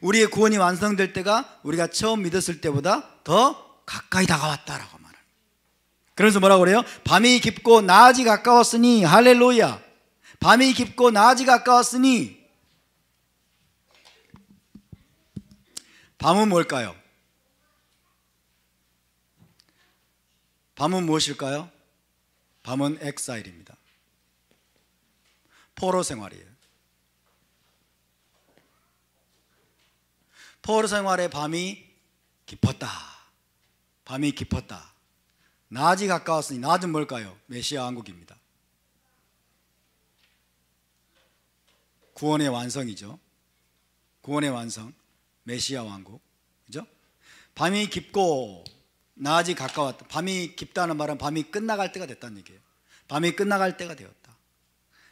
우리가 처음 믿었을 때보다 더 가까이 다가왔다라고 말합니다. 그래서 뭐라고 그래요? 밤이 깊고 낮이 가까웠으니, 할렐루야. 밤이 깊고 낮이 가까웠으니. 밤은 뭘까요? 밤은 무엇일까요? 밤은 엑사일입니다. 포로 생활이에요. 포로 생활의 밤이 깊었다. 밤이 깊었다. 낮이 가까웠으니, 낮은 뭘까요? 메시아 왕국입니다. 구원의 완성이죠. 구원의 완성, 메시아 왕국, 그죠? 밤이 깊고 낮이 가까웠다. 밤이 깊다는 말은 밤이 끝나갈 때가 됐다는 얘기예요. 밤이 끝나갈 때가 되었다.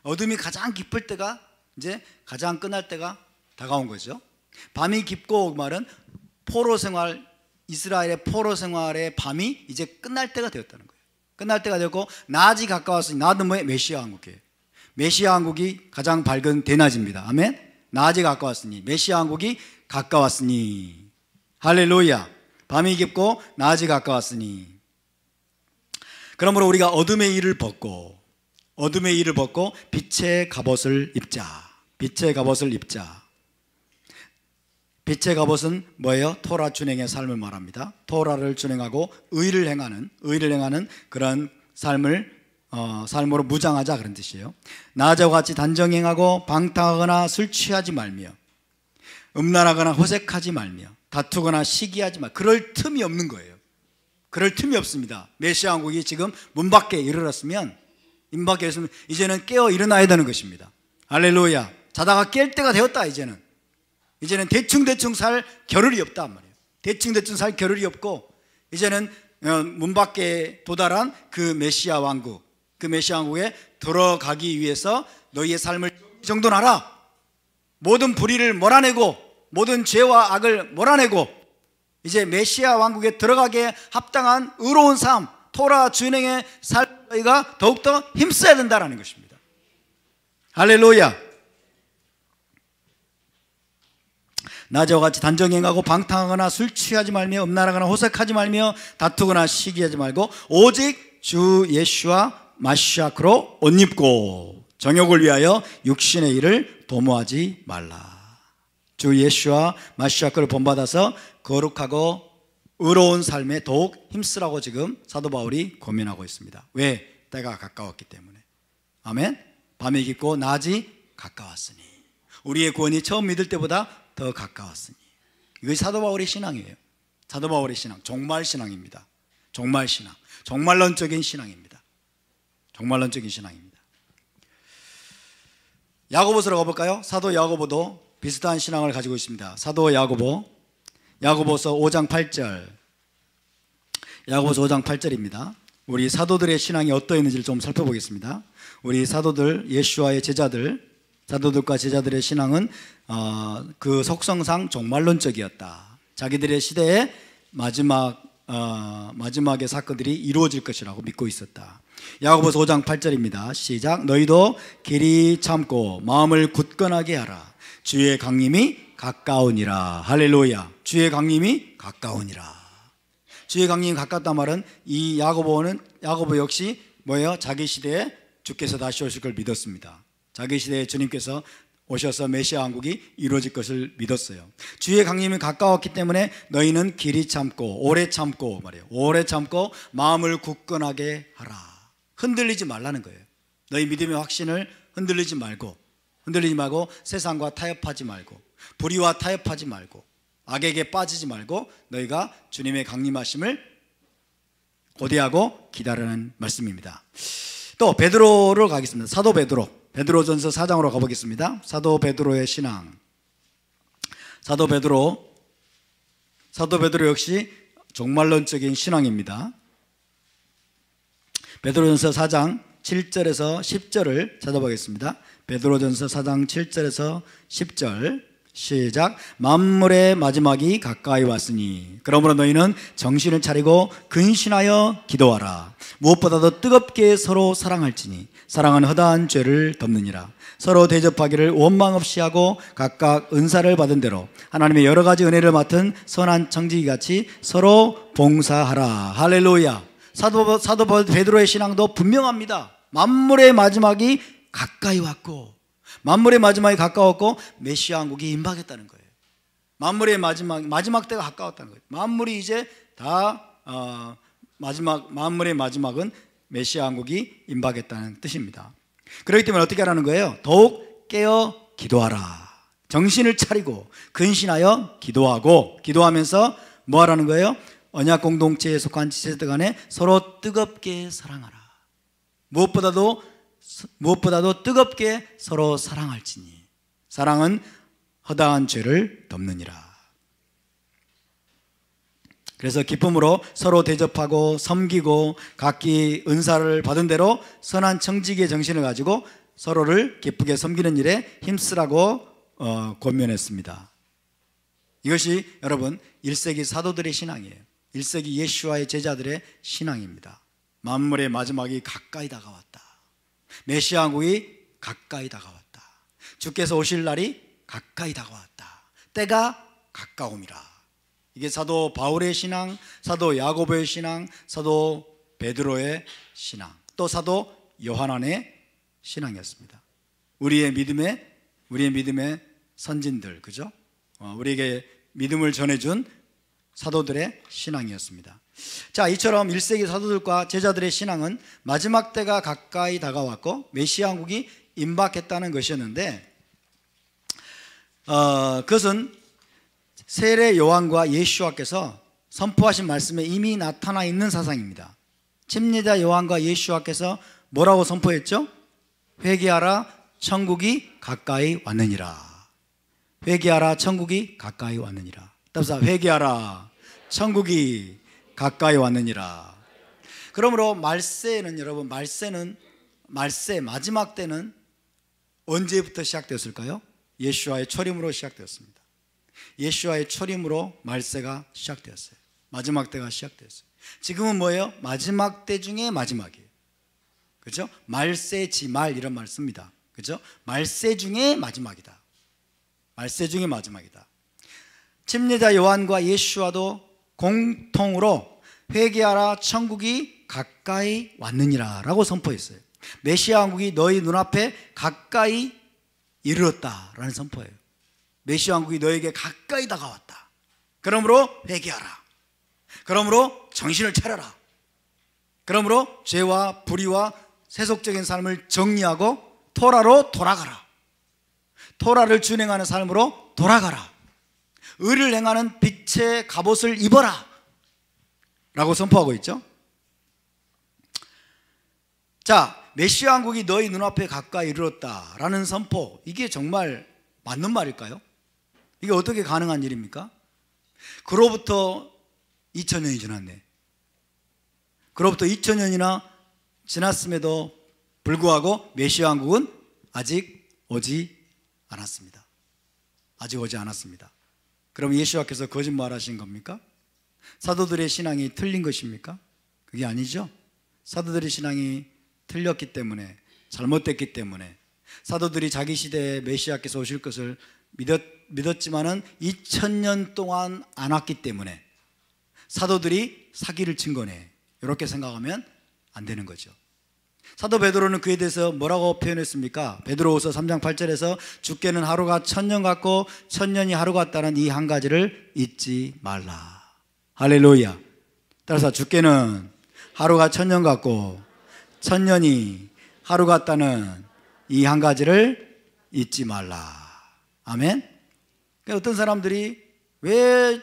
어둠이 가장 깊을 때가 이제 가장 끝날 때가 다가온 거죠. 밤이 깊고 말은 포로 생활, 이스라엘의 포로 생활의 밤이 이제 끝날 때가 되었다는 거예요. 끝날 때가 되었고 낮이 가까웠으니, 낮은 뭐예요? 메시아 왕국이에요. 메시아 왕국이 가장 밝은 대낮입니다. 아멘. 낮이 가까웠으니, 메시아 왕국이 가까웠으니, 할렐루야. 밤이 깊고 낮이 가까웠으니. 그러므로 우리가 어둠의 일을 벗고 빛의 갑옷을 입자. 빛의 갑옷을 입자. 빛의 갑옷은 뭐예요? 토라 준행의 삶을 말합니다. 토라를 준행하고 의를 행하는 그런 삶으로 무장하자, 그런 뜻이에요. 낮과 같이 단정행하고 방탕하거나 술 취하지 말며 음란하거나 호색하지 말며 다투거나 시기하지 말. 그럴 틈이 없는 거예요. 그럴 틈이 없습니다. 메시아 왕국이 지금 문 밖에 이르렀으면, 문 밖에 있으면 이제는 깨어 일어나야 되는 것입니다. 할렐루야. 자다가 깰 때가 되었다. 이제는 대충 살 겨를이 없다 말이에요. 대충 살 겨를이 없고, 이제는 문 밖에 도달한 그 메시아 왕국, 그 메시아 왕국에 들어가기 위해서 너희의 삶을 정돈하라. 모든 불의를 몰아내고 모든 죄와 악을 몰아내고 이제 메시아 왕국에 들어가기에 합당한 의로운 삶, 토라 준행의 삶을 너희가 더욱더 힘써야 된다는 것입니다. 할렐루야. 낮과 같이 단정행하고 방탕하거나 술 취하지 말며 음란하거나 호색하지 말며 다투거나 시기하지 말고 오직 주 예수와 마시아크로 옷 입고 정욕을 위하여 육신의 일을 도모하지 말라. 주 예수와 마시아크를 본받아서 거룩하고 의로운 삶에 더욱 힘쓰라고 지금 사도 바울이 고민하고 있습니다. 왜? 때가 가까웠기 때문에. 아멘. 밤이 깊고 낮이 가까웠으니, 우리의 구원이 처음 믿을 때보다 더 가까웠으니. 이것이 사도 바울의 신앙이에요. 사도 바울의 신앙, 종말 신앙입니다. 종말 신앙, 종말론적인 신앙입니다. 종말론적인 신앙입니다. 야고보서로 가볼까요? 사도 야고보도 비슷한 신앙을 가지고 있습니다. 사도 야고보서 5장 8절, 야고보서 5장 8절입니다. 우리 사도들의 신앙이 어떠했는지를 좀 살펴보겠습니다. 우리 사도들, 예수와의 제자들, 사도들과 제자들의 신앙은 그 속성상 종말론적이었다. 자기들의 시대에 마지막의 사건들이 이루어질 것이라고 믿고 있었다. 야고보서 5장 8절입니다. 시작. 너희도 길이 참고 마음을 굳건하게 하라. 주의 강림이 가까우니라. 할렐루야. 주의 강림이 가까우니라. 주의 강림이 가깝단 말은 이 야고보 역시 뭐예요? 자기 시대에 주께서 다시 오실 걸 믿었습니다. 자기 시대에 주님께서 오셔서 메시아 왕국이 이루어질 것을 믿었어요. 주의 강림이 가까웠기 때문에 너희는 길이 참고 오래 참고 말이에요. 오래 참고 마음을 굳건하게 하라. 흔들리지 말라는 거예요. 너희 믿음의 확신을 흔들리지 말고 세상과 타협하지 말고 불의와 타협하지 말고 악에게 빠지지 말고 너희가 주님의 강림하심을 고대하고 기다리는 말씀입니다. 또 베드로로 가겠습니다. 사도 베드로전서 4장으로 가보겠습니다. 사도 베드로의 신앙. 사도 베드로 역시 종말론적인 신앙입니다. 베드로전서 4장 7절에서 10절을 찾아보겠습니다. 베드로전서 4장 7절에서 10절 시작. 만물의 마지막이 가까이 왔으니 그러므로 너희는 정신을 차리고 근신하여 기도하라. 무엇보다도 뜨겁게 서로 사랑할지니 사랑은 허다한 죄를 덮느니라. 서로 대접하기를 원망 없이 하고 각각 은사를 받은 대로 하나님의 여러 가지 은혜를 맡은 선한 청지기같이 서로 봉사하라. 할렐루야. 사도 베드로의 신앙도 분명합니다. 만물의 마지막이 가까이 왔고, 만물의 마지막이 가까웠고 메시아 왕국이 임박했다는 거예요. 만물의 마지막 때가 가까웠다는 거예요. 만물이 이제 다 만물의 마지막은 메시아 왕국이 임박했다는 뜻입니다. 그렇기 때문에 어떻게 하라는 거예요? 더욱 깨어 기도하라. 정신을 차리고 근신하여 기도하면서 뭐 하라는 거예요? 언약 공동체에 속한 지체들 간에 서로 뜨겁게 사랑하라. 무엇보다도 뜨겁게 서로 사랑할지니 사랑은 허다한 죄를 덮느니라. 그래서 기쁨으로 서로 대접하고 섬기고 각기 은사를 받은 대로 선한 청지기의 정신을 가지고 서로를 기쁘게 섬기는 일에 힘쓰라고 권면했습니다. 이것이 여러분 1세기 사도들의 신앙이에요. 1세기 예수와의 제자들의 신앙입니다. 만물의 마지막이 가까이 다가왔다. 메시아 왕국이 가까이 다가왔다. 주께서 오실 날이 가까이 다가왔다. 때가 가까움이라. 이게 사도 바울의 신앙, 사도 야고보의 신앙, 사도 베드로의 신앙, 또 사도 요한의 신앙이었습니다. 우리의 믿음의 선진들, 그죠? 우리에게 믿음을 전해준 사도들의 신앙이었습니다. 자, 이처럼 1세기 사도들과 제자들의 신앙은 마지막 때가 가까이 다가왔고 메시아 왕국이 임박했다는 것이었는데, 그것은 세례 요한과 예수와께서 선포하신 말씀에 이미 나타나 있는 사상입니다. 침례자 요한과 예수와께서 뭐라고 선포했죠? 회개하라, 천국이 가까이 왔느니라. 회개하라, 천국이 가까이 왔느니라. 답사, 회개하라, 천국이 가까이 왔느니라. 그러므로 말세는 여러분, 말세 마지막 때는 언제부터 시작되었을까요? 예수와의 초림으로 시작되었습니다. 예수와의 초림으로 말세가 시작되었어요. 마지막 때가 시작되었어요. 지금은 뭐예요? 마지막 때 중에 마지막이에요. 그렇죠? 말세지말 이런 말 씁니다. 그렇죠? 말세 중에 마지막이다. 말세 중에 마지막이다. 침례자 요한과 예수와도 공통으로 회개하라, 천국이 가까이 왔느니라 라고 선포했어요. 메시아 왕국이 너희 눈앞에 가까이 이르렀다라는 선포예요. 메시아 왕국이 너에게 가까이 다가왔다. 그러므로 회개하라. 그러므로 정신을 차려라. 그러므로 죄와 불의와 세속적인 삶을 정리하고 토라로 돌아가라. 토라를 준행하는 삶으로 돌아가라. 의를 행하는 빛의 갑옷을 입어라 라고 선포하고 있죠. 자, 메시아 왕국이 너희 눈앞에 가까이 이르렀다라는 선포, 이게 정말 맞는 말일까요? 이게 어떻게 가능한 일입니까? 그로부터 2000년이 지났네. 그로부터 2000년이나 지났음에도 불구하고 메시아 왕국은 아직 오지 않았습니다. 아직 오지 않았습니다. 그럼 예수와께서 거짓말하신 겁니까? 사도들의 신앙이 틀린 것입니까? 그게 아니죠. 사도들의 신앙이 틀렸기 때문에, 잘못됐기 때문에, 사도들이 자기 시대에 메시아께서 오실 것을 믿었지만은 2000년 동안 안 왔기 때문에 사도들이 사기를 친 거네, 이렇게 생각하면 안 되는 거죠. 사도 베드로는 그에 대해서 뭐라고 표현했습니까? 베드로후서 3장 8절에서 주께는 하루가 1000년 같고 1000년이 하루 같다는 이 한 가지를 잊지 말라. 할렐루야. 따라서 주께는 하루가 1000년 같고 1000년이 하루 같다는 이 한 가지를 잊지 말라. 아멘. 그러니까 어떤 사람들이 왜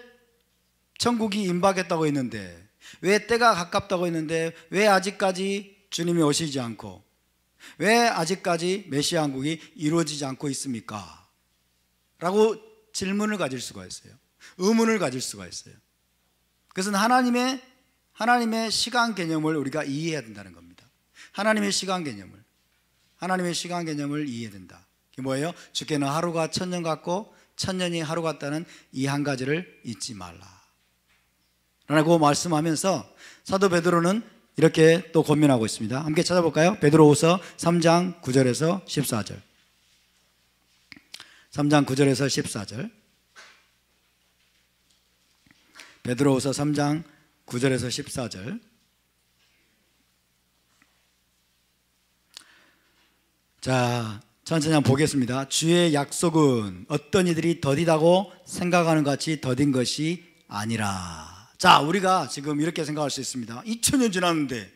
천국이 임박했다고 했는데, 왜 때가 가깝다고 했는데 왜 아직까지 주님이 오시지 않고, 왜 아직까지 메시아 왕국이 이루어지지 않고 있습니까? 라고 질문을 가질 수가 있어요. 의문을 가질 수가 있어요. 그것은 하나님의 시간 개념을 우리가 이해해야 된다는 겁니다. 하나님의 시간 개념을 이해해야 된다. 그게 뭐예요? 주께는 하루가 1000년 같고 천년이 하루 같다는 이 한 가지를 잊지 말라 라고 말씀하면서 사도 베드로는 이렇게 또 권면하고 있습니다. 함께 찾아볼까요? 베드로후서 3장 9절에서 14절. 3장 9절에서 14절. 베드로후서 3장 9절에서 14절. 자, 천천히 한번 보겠습니다. 주의 약속은 어떤 이들이 더디다고 생각하는 것 같이 더딘 것이 아니라. 자, 우리가 지금 이렇게 생각할 수 있습니다. 2000년 지났는데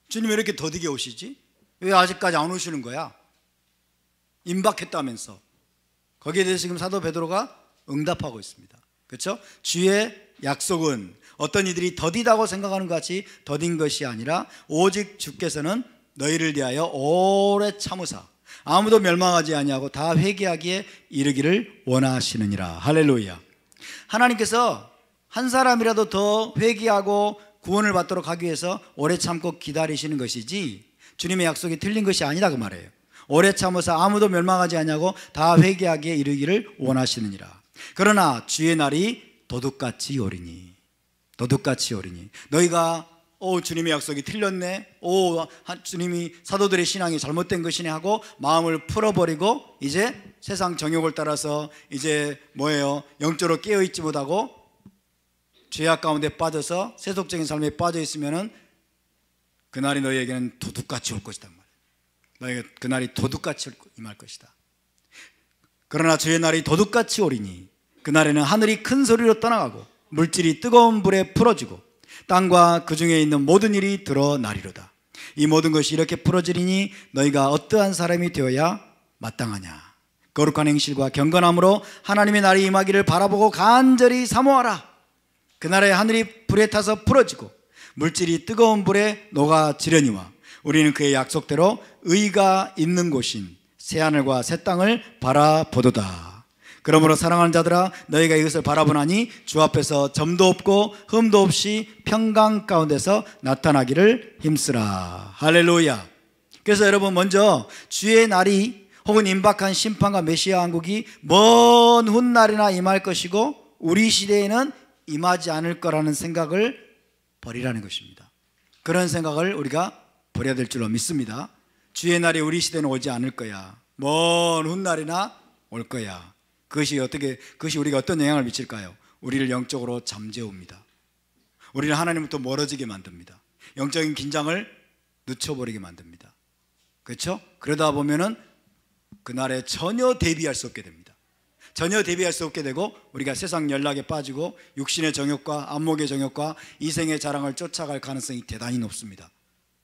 주님 왜 이렇게 더디게 오시지? 왜 아직까지 안 오시는 거야? 임박했다면서. 거기에 대해서 지금 사도 베드로가 응답하고 있습니다. 그렇죠? 주의 약속은 어떤 이들이 더디다고 생각하는 것 같이 더딘 것이 아니라 오직 주께서는 너희를 위하여 오래 참으사 아무도 멸망하지 아니하고 다 회개하기에 이르기를 원하시느니라. 할렐루야. 하나님께서 한 사람이라도 더 회개하고 구원을 받도록 하기 위해서 오래 참고 기다리시는 것이지 주님의 약속이 틀린 것이 아니라 그 말이에요. 오래 참으사 아무도 멸망하지 아니하고 다 회개하기에 이르기를 원하시느니라. 그러나 주의 날이 도둑같이 오리니. 도둑같이 오리니. 너희가 주님의 약속이 틀렸네, 주님이 사도들의 신앙이 잘못된 것이네 하고 마음을 풀어버리고 이제 세상 정욕을 따라서 이제 뭐예요? 영적으로 깨어있지 못하고 죄악 가운데 빠져서 세속적인 삶에 빠져 있으면은 그날이 너희에게는 도둑같이 올 것이다 말이에요. 너희가 그날이 도둑같이 임할 것이다. 그러나 주의 날이 도둑같이 오리니 그날에는 하늘이 큰 소리로 떠나가고 물질이 뜨거운 불에 풀어지고 땅과 그 중에 있는 모든 일이 드러나리로다. 이 모든 것이 이렇게 풀어지리니 너희가 어떠한 사람이 되어야 마땅하냐. 거룩한 행실과 경건함으로 하나님의 날이 임하기를 바라보고 간절히 사모하라. 그날에 하늘이 불에 타서 풀어지고 물질이 뜨거운 불에 녹아지려니와 우리는 그의 약속대로 의가 있는 곳인 새하늘과 새 땅을 바라보도다. 그러므로 사랑하는 자들아 너희가 이것을 바라보나니 주 앞에서 점도 없고 흠도 없이 평강 가운데서 나타나기를 힘쓰라. 할렐루야. 그래서 여러분 먼저 주의 날이 혹은 임박한 심판과 메시아 왕국이 먼 훗날이나 임할 것이고 우리 시대에는 임하지 않을 거라는 생각을 버리라는 것입니다. 그런 생각을 우리가 버려야 될 줄로 믿습니다. 주의 날이 우리 시대는 오지 않을 거야. 먼 훗날이나 올 거야. 그것이 우리가 어떤 영향을 미칠까요? 우리를 영적으로 잠재웁니다. 우리를 하나님부터 멀어지게 만듭니다. 영적인 긴장을 늦춰버리게 만듭니다. 그렇죠? 그러다 보면은 그날에 전혀 대비할 수 없게 됩니다. 전혀 대비할 수 없게 되고 우리가 세상 연락에 빠지고 육신의 정욕과 안목의 정욕과 이생의 자랑을 쫓아갈 가능성이 대단히 높습니다.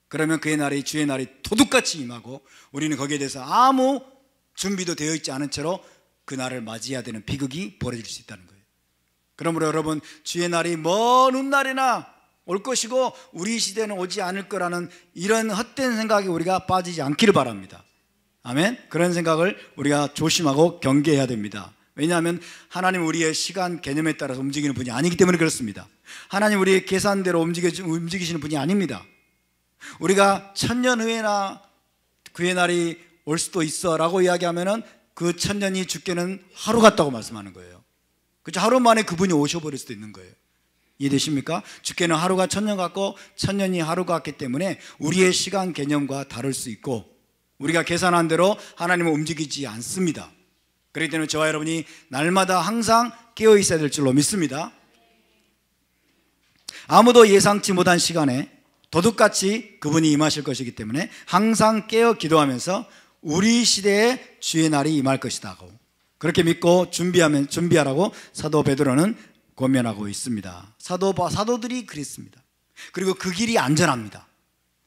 그러면 그의 날이 주의 날이 도둑같이 임하고 우리는 거기에 대해서 아무 준비도 되어 있지 않은 채로 그 날을 맞이해야 되는 비극이 벌어질 수 있다는 거예요. 그러므로 여러분 주의 날이 먼 훗날이나 올 것이고 우리 시대는 오지 않을 거라는 이런 헛된 생각에 우리가 빠지지 않기를 바랍니다. 아멘. 그런 생각을 우리가 조심하고 경계해야 됩니다. 왜냐하면 하나님 우리의 시간 개념에 따라서 움직이는 분이 아니기 때문에 그렇습니다. 하나님 우리의 계산대로 움직이시는 분이 아닙니다. 우리가 1000년 후에나 그의 날이 올 수도 있어 라고 이야기하면은 그 1000년이 주께는 하루 같다고 말씀하는 거예요. 그렇죠? 하루 만에 그분이 오셔버릴 수도 있는 거예요. 이해되십니까? 주께는 하루가 1000년 같고 1000년이 하루 같기 때문에 우리의 시간 개념과 다를 수 있고 우리가 계산한 대로 하나님은 움직이지 않습니다. 그렇기 때문에 저와 여러분이 날마다 항상 깨어 있어야 될 줄로 믿습니다. 아무도 예상치 못한 시간에 도둑같이 그분이 임하실 것이기 때문에 항상 깨어 기도하면서 우리 시대에 주의 날이 임할 것이다 하고 그렇게 믿고 준비하라고 사도 베드로는 권면하고 있습니다. 사도들이 그랬습니다. 그리고 그 길이 안전합니다.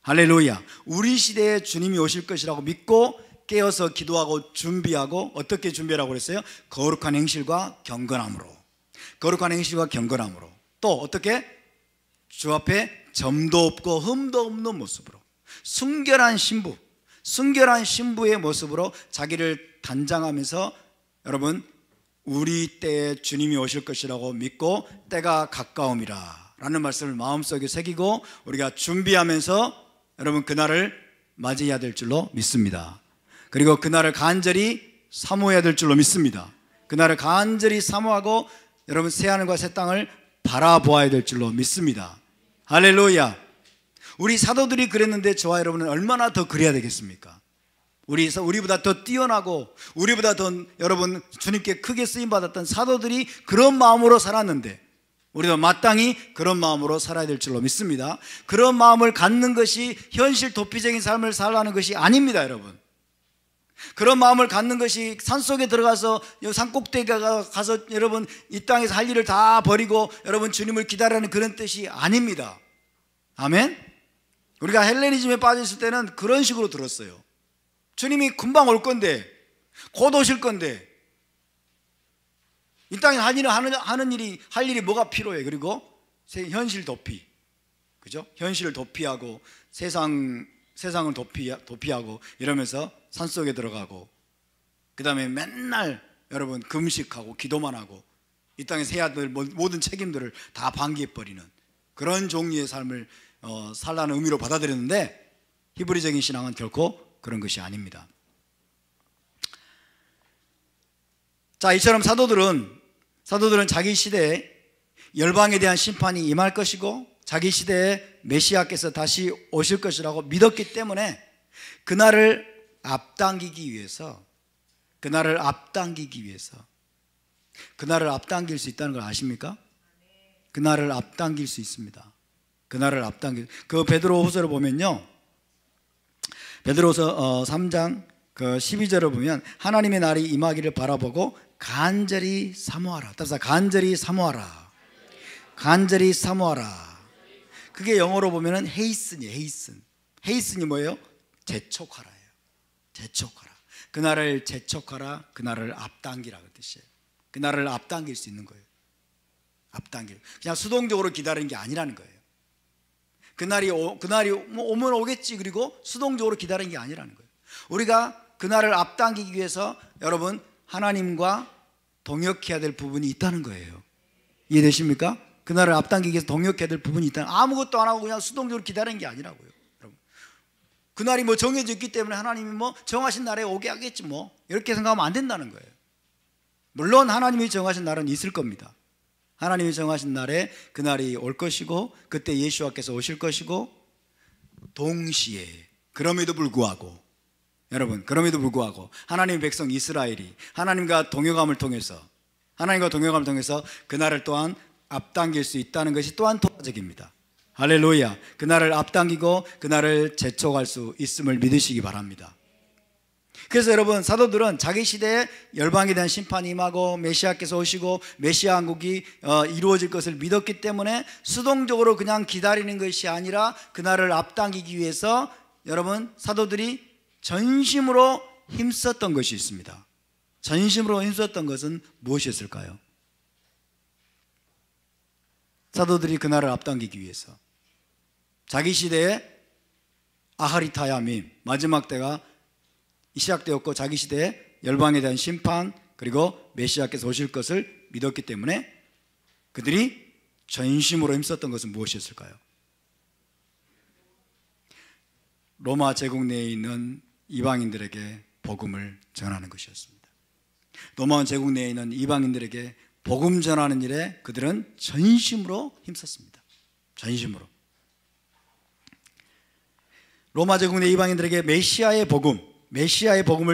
할렐루야. 우리 시대에 주님이 오실 것이라고 믿고 깨어서 기도하고 준비하고 어떻게 준비하라고 그랬어요? 거룩한 행실과 경건함으로. 거룩한 행실과 경건함으로. 또 어떻게? 주 앞에 점도 없고 흠도 없는 모습으로. 순결한 신부의 모습으로 자기를 단장하면서 여러분 우리 때에 주님이 오실 것이라고 믿고 때가 가까움이라 라는 말씀을 마음속에 새기고 우리가 준비하면서 여러분 그날을 맞이해야 될 줄로 믿습니다. 그리고 그날을 간절히 사모해야 될 줄로 믿습니다. 그날을 간절히 사모하고 여러분 새하늘과 새 땅을 바라보아야 될 줄로 믿습니다. 할렐루야. 우리 사도들이 그랬는데 저와 여러분은 얼마나 더 그래야 되겠습니까? 우리보다 더 뛰어나고 우리보다 더 여러분 주님께 크게 쓰임받았던 사도들이 그런 마음으로 살았는데 우리도 마땅히 그런 마음으로 살아야 될 줄로 믿습니다. 그런 마음을 갖는 것이 현실 도피적인 삶을 살라는 것이 아닙니다, 여러분. 그런 마음을 갖는 것이 산속에 들어가서 산꼭대기에 가서 여러분 이 땅에서 할 일을 다 버리고 여러분 주님을 기다리는 그런 뜻이 아닙니다. 아멘? 우리가 헬레니즘에 빠져 있을 때는 그런 식으로 들었어요. 주님이 금방 올 건데, 곧 오실 건데, 이 땅에 할 일이 뭐가 필요해? 그리고 현실 도피, 그죠? 현실을 도피하고 세상을 도피하고 이러면서 산속에 들어가고, 그 다음에 맨날 여러분 금식하고 기도만 하고 이 땅에서 해야 될 모든 책임들을 다 방기해버리는 그런 종류의 삶을 살라는 의미로 받아들였는데 히브리적인 신앙은 결코 그런 것이 아닙니다. 자, 이처럼 사도들은 자기 시대에 열방에 대한 심판이 임할 것이고 자기 시대에 메시아께서 다시 오실 것이라고 믿었기 때문에 그날을 앞당기기 위해서 그날을 앞당길 수 있다는 걸 아십니까? 그날을 앞당길 수 있습니다. 그 베드로후서를 보면요, 베드로후서 3장 그 12절을 보면 하나님의 날이 임하기를 바라보고 간절히 사모하라. 따라서 간절히 사모하라. 그게 영어로 보면은 헤이슨이 뭐예요? 재촉하라예요. 그날을 재촉하라. 그날을 앞당기라 그 뜻이에요. 그날을 앞당길 수 있는 거예요. 그냥 수동적으로 기다리는 게 아니라는 거예요. 그날이 오면 오겠지. 그리고 수동적으로 기다리는 게 아니라는 거예요. 우리가 그날을 앞당기기 위해서 여러분 하나님과 동역해야 될 부분이 있다는 거예요. 이해되십니까? 그날을 앞당기기 위해서 동역해야 될 부분이 있다는, 아무것도 안 하고 그냥 수동적으로 기다리는 게 아니라고요. 여러분, 그날이 뭐 정해져 있기 때문에 하나님이 뭐 정하신 날에 오게 하겠지 뭐 이렇게 생각하면 안 된다는 거예요. 물론 하나님이 정하신 날은 있을 겁니다. 하나님이 정하신 날에 그날이 올 것이고 그때 예수와께서 오실 것이고, 동시에 그럼에도 불구하고 하나님의 백성 이스라엘이 하나님과 동역함을 통해서 그날을 또한 앞당길 수 있다는 것이 또한 토라적입니다. 할렐루야. 그날을 앞당기고 그날을 재촉할 수 있음을 믿으시기 바랍니다. 그래서 여러분, 사도들은 자기 시대에 열방에 대한 심판이 임하고 메시아께서 오시고 메시아 왕국이 이루어질 것을 믿었기 때문에 수동적으로 그냥 기다리는 것이 아니라 그날을 앞당기기 위해서 여러분 사도들이 전심으로 힘썼던 것이 있습니다. 전심으로 힘썼던 것은 무엇이었을까요? 사도들이 그날을 앞당기기 위해서 자기 시대에 아하리타야밈, 마지막 때가 시작되었고 자기 시대에 열방에 대한 심판 그리고 메시아께서 오실 것을 믿었기 때문에 그들이 전심으로 힘썼던 것은 무엇이었을까요? 로마 제국 내에 있는 이방인들에게 복음을 전하는 것이었습니다. 로마 제국 내에 있는 이방인들에게 복음 전하는 일에 그들은 전심으로 힘썼습니다. 전심으로. 로마 제국 내 이방인들에게 메시아의 복음을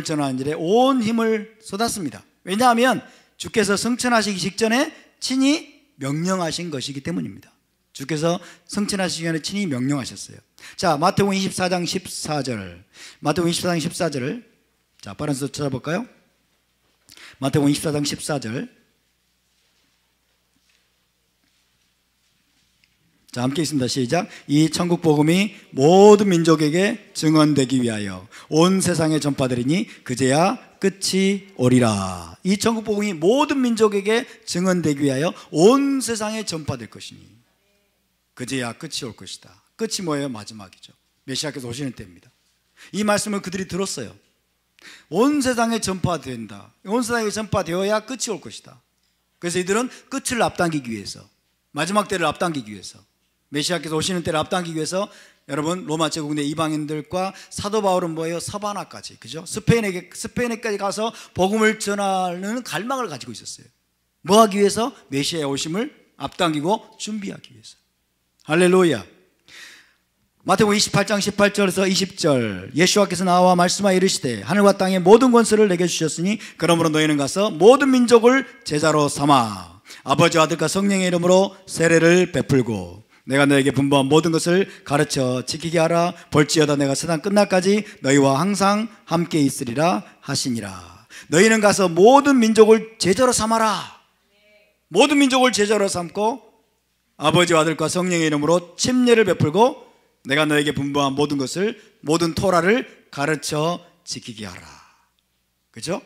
전하는 일에 온 힘을 쏟았습니다. 왜냐하면 주께서 성천하시기 직전에 친히 명령하신 것이기 때문입니다. 주께서 성천하시기 전에 친히 명령하셨어요. 자, 마태복음 24장 14절을 자, 빠른 속도 찾아볼까요? 마태복음 24장 14절. 자, 함께 있습니다. 시작. 이 천국 복음이 모든 민족에게 증언되기 위하여 온 세상에 전파되리니 그제야 끝이 오리라. 이 천국 복음이 모든 민족에게 증언되기 위하여 온 세상에 전파될 것이니 그제야 끝이 올 것이다. 끝이 뭐예요? 마지막이죠. 메시아께서 오시는 때입니다. 이 말씀을 그들이 들었어요. 온 세상에 전파된다. 온 세상에 전파되어야 끝이 올 것이다. 그래서 이들은 끝을 앞당기기 위해서, 마지막 때를 앞당기기 위해서, 메시아께서 오시는 때를 앞당기기 위해서 여러분 로마 제국 내 이방인들과 사도 바울은 뭐예요? 서바나까지, 그죠? 스페인에까지 가서 복음을 전하는 갈망을 가지고 있었어요. 뭐 하기 위해서? 메시아의 오심을 앞당기고 준비하기 위해서. 할렐루야. 마태복음 28장 18절에서 20절, 예수께서 나와 말씀하여 이르시되 하늘과 땅의 모든 권세를 내게 주셨으니 그러므로 너희는 가서 모든 민족을 제자로 삼아 아버지와 아들과 성령의 이름으로 세례를 베풀고 내가 너에게 분부한 모든 것을 가르쳐 지키게 하라. 볼지어다 내가 세상 끝날까지 너희와 항상 함께 있으리라 하시니라. 너희는 가서 모든 민족을 제자로 삼아라. 모든 민족을 제자로 삼고 아버지와 아들과 성령의 이름으로 침례를 베풀고 내가 너에게 분부한 모든 것을, 모든 토라를 가르쳐 지키게 하라. 그죠?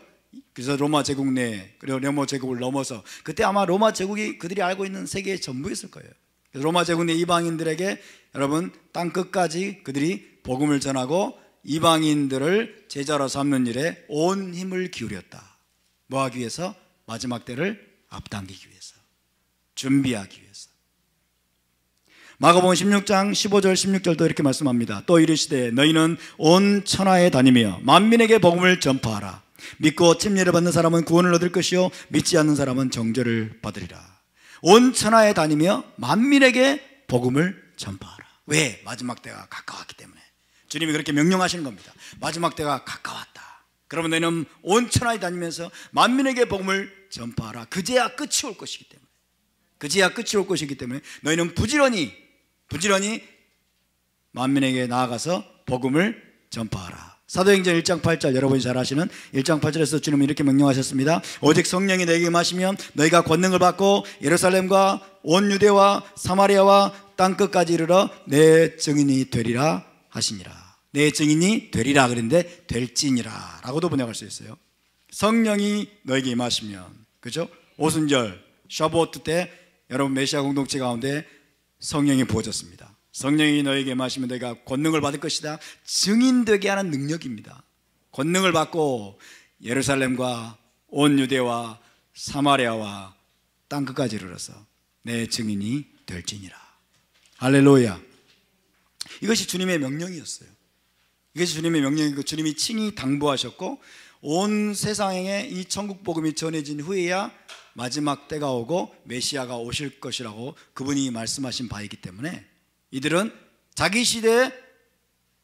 그래서 로마 제국 내, 그리고 로마 제국을 넘어서, 그때 아마 로마 제국이 그들이 알고 있는 세계의 전부였을 거예요. 그래서 로마 제국 내 이방인들에게 여러분 땅 끝까지 그들이 복음을 전하고 이방인들을 제자로 삼는 일에 온 힘을 기울였다. 뭐 하기 위해서? 마지막 때를 앞당기기 위해서, 준비하기 위해서. 마가복음 16장 15절 16절도 이렇게 말씀합니다. 또 이르시되 너희는 온 천하에 다니며 만민에게 복음을 전파하라. 믿고 침례를 받는 사람은 구원을 얻을 것이요 믿지 않는 사람은 정죄를 받으리라. 온 천하에 다니며 만민에게 복음을 전파하라. 왜? 마지막 때가 가까웠기 때문에. 주님이 그렇게 명령하시는 겁니다. 마지막 때가 가까웠다. 그러면 너희는 온 천하에 다니면서 만민에게 복음을 전파하라. 그제야 끝이 올 것이기 때문에. 그제야 끝이 올 것이기 때문에 너희는 부지런히 만민에게 나아가서 복음을 전파하라. 사도행전 1장 8절, 여러분이 잘 아시는 1장 8절에서 주님은 이렇게 명령하셨습니다. 오직 성령이 너에게 임하시면 너희가 권능을 받고 예루살렘과 온 유대와 사마리아와 땅끝까지 이르러 내 증인이 되리라 하시니라. 내 증인이 되리라 그랬는데 될지니라 라고도 번역할 수 있어요. 성령이 너에게 임하시면, 그죠? 오순절 샤보트 때 여러분 메시아 공동체 가운데 성령이 부어졌습니다. 성령이 너에게 임하시면 너희가 권능을 받을 것이다. 증인되게 하는 능력입니다. 권능을 받고 예루살렘과 온 유대와 사마리아와 땅끝까지 이르러서 내 증인이 될지니라. 할렐루야. 이것이 주님의 명령이었어요. 이것이 주님의 명령이고 주님이 친히 당부하셨고 온 세상에 이 천국 복음이 전해진 후에야 마지막 때가 오고 메시아가 오실 것이라고 그분이 말씀하신 바이기 때문에 이들은 자기 시대에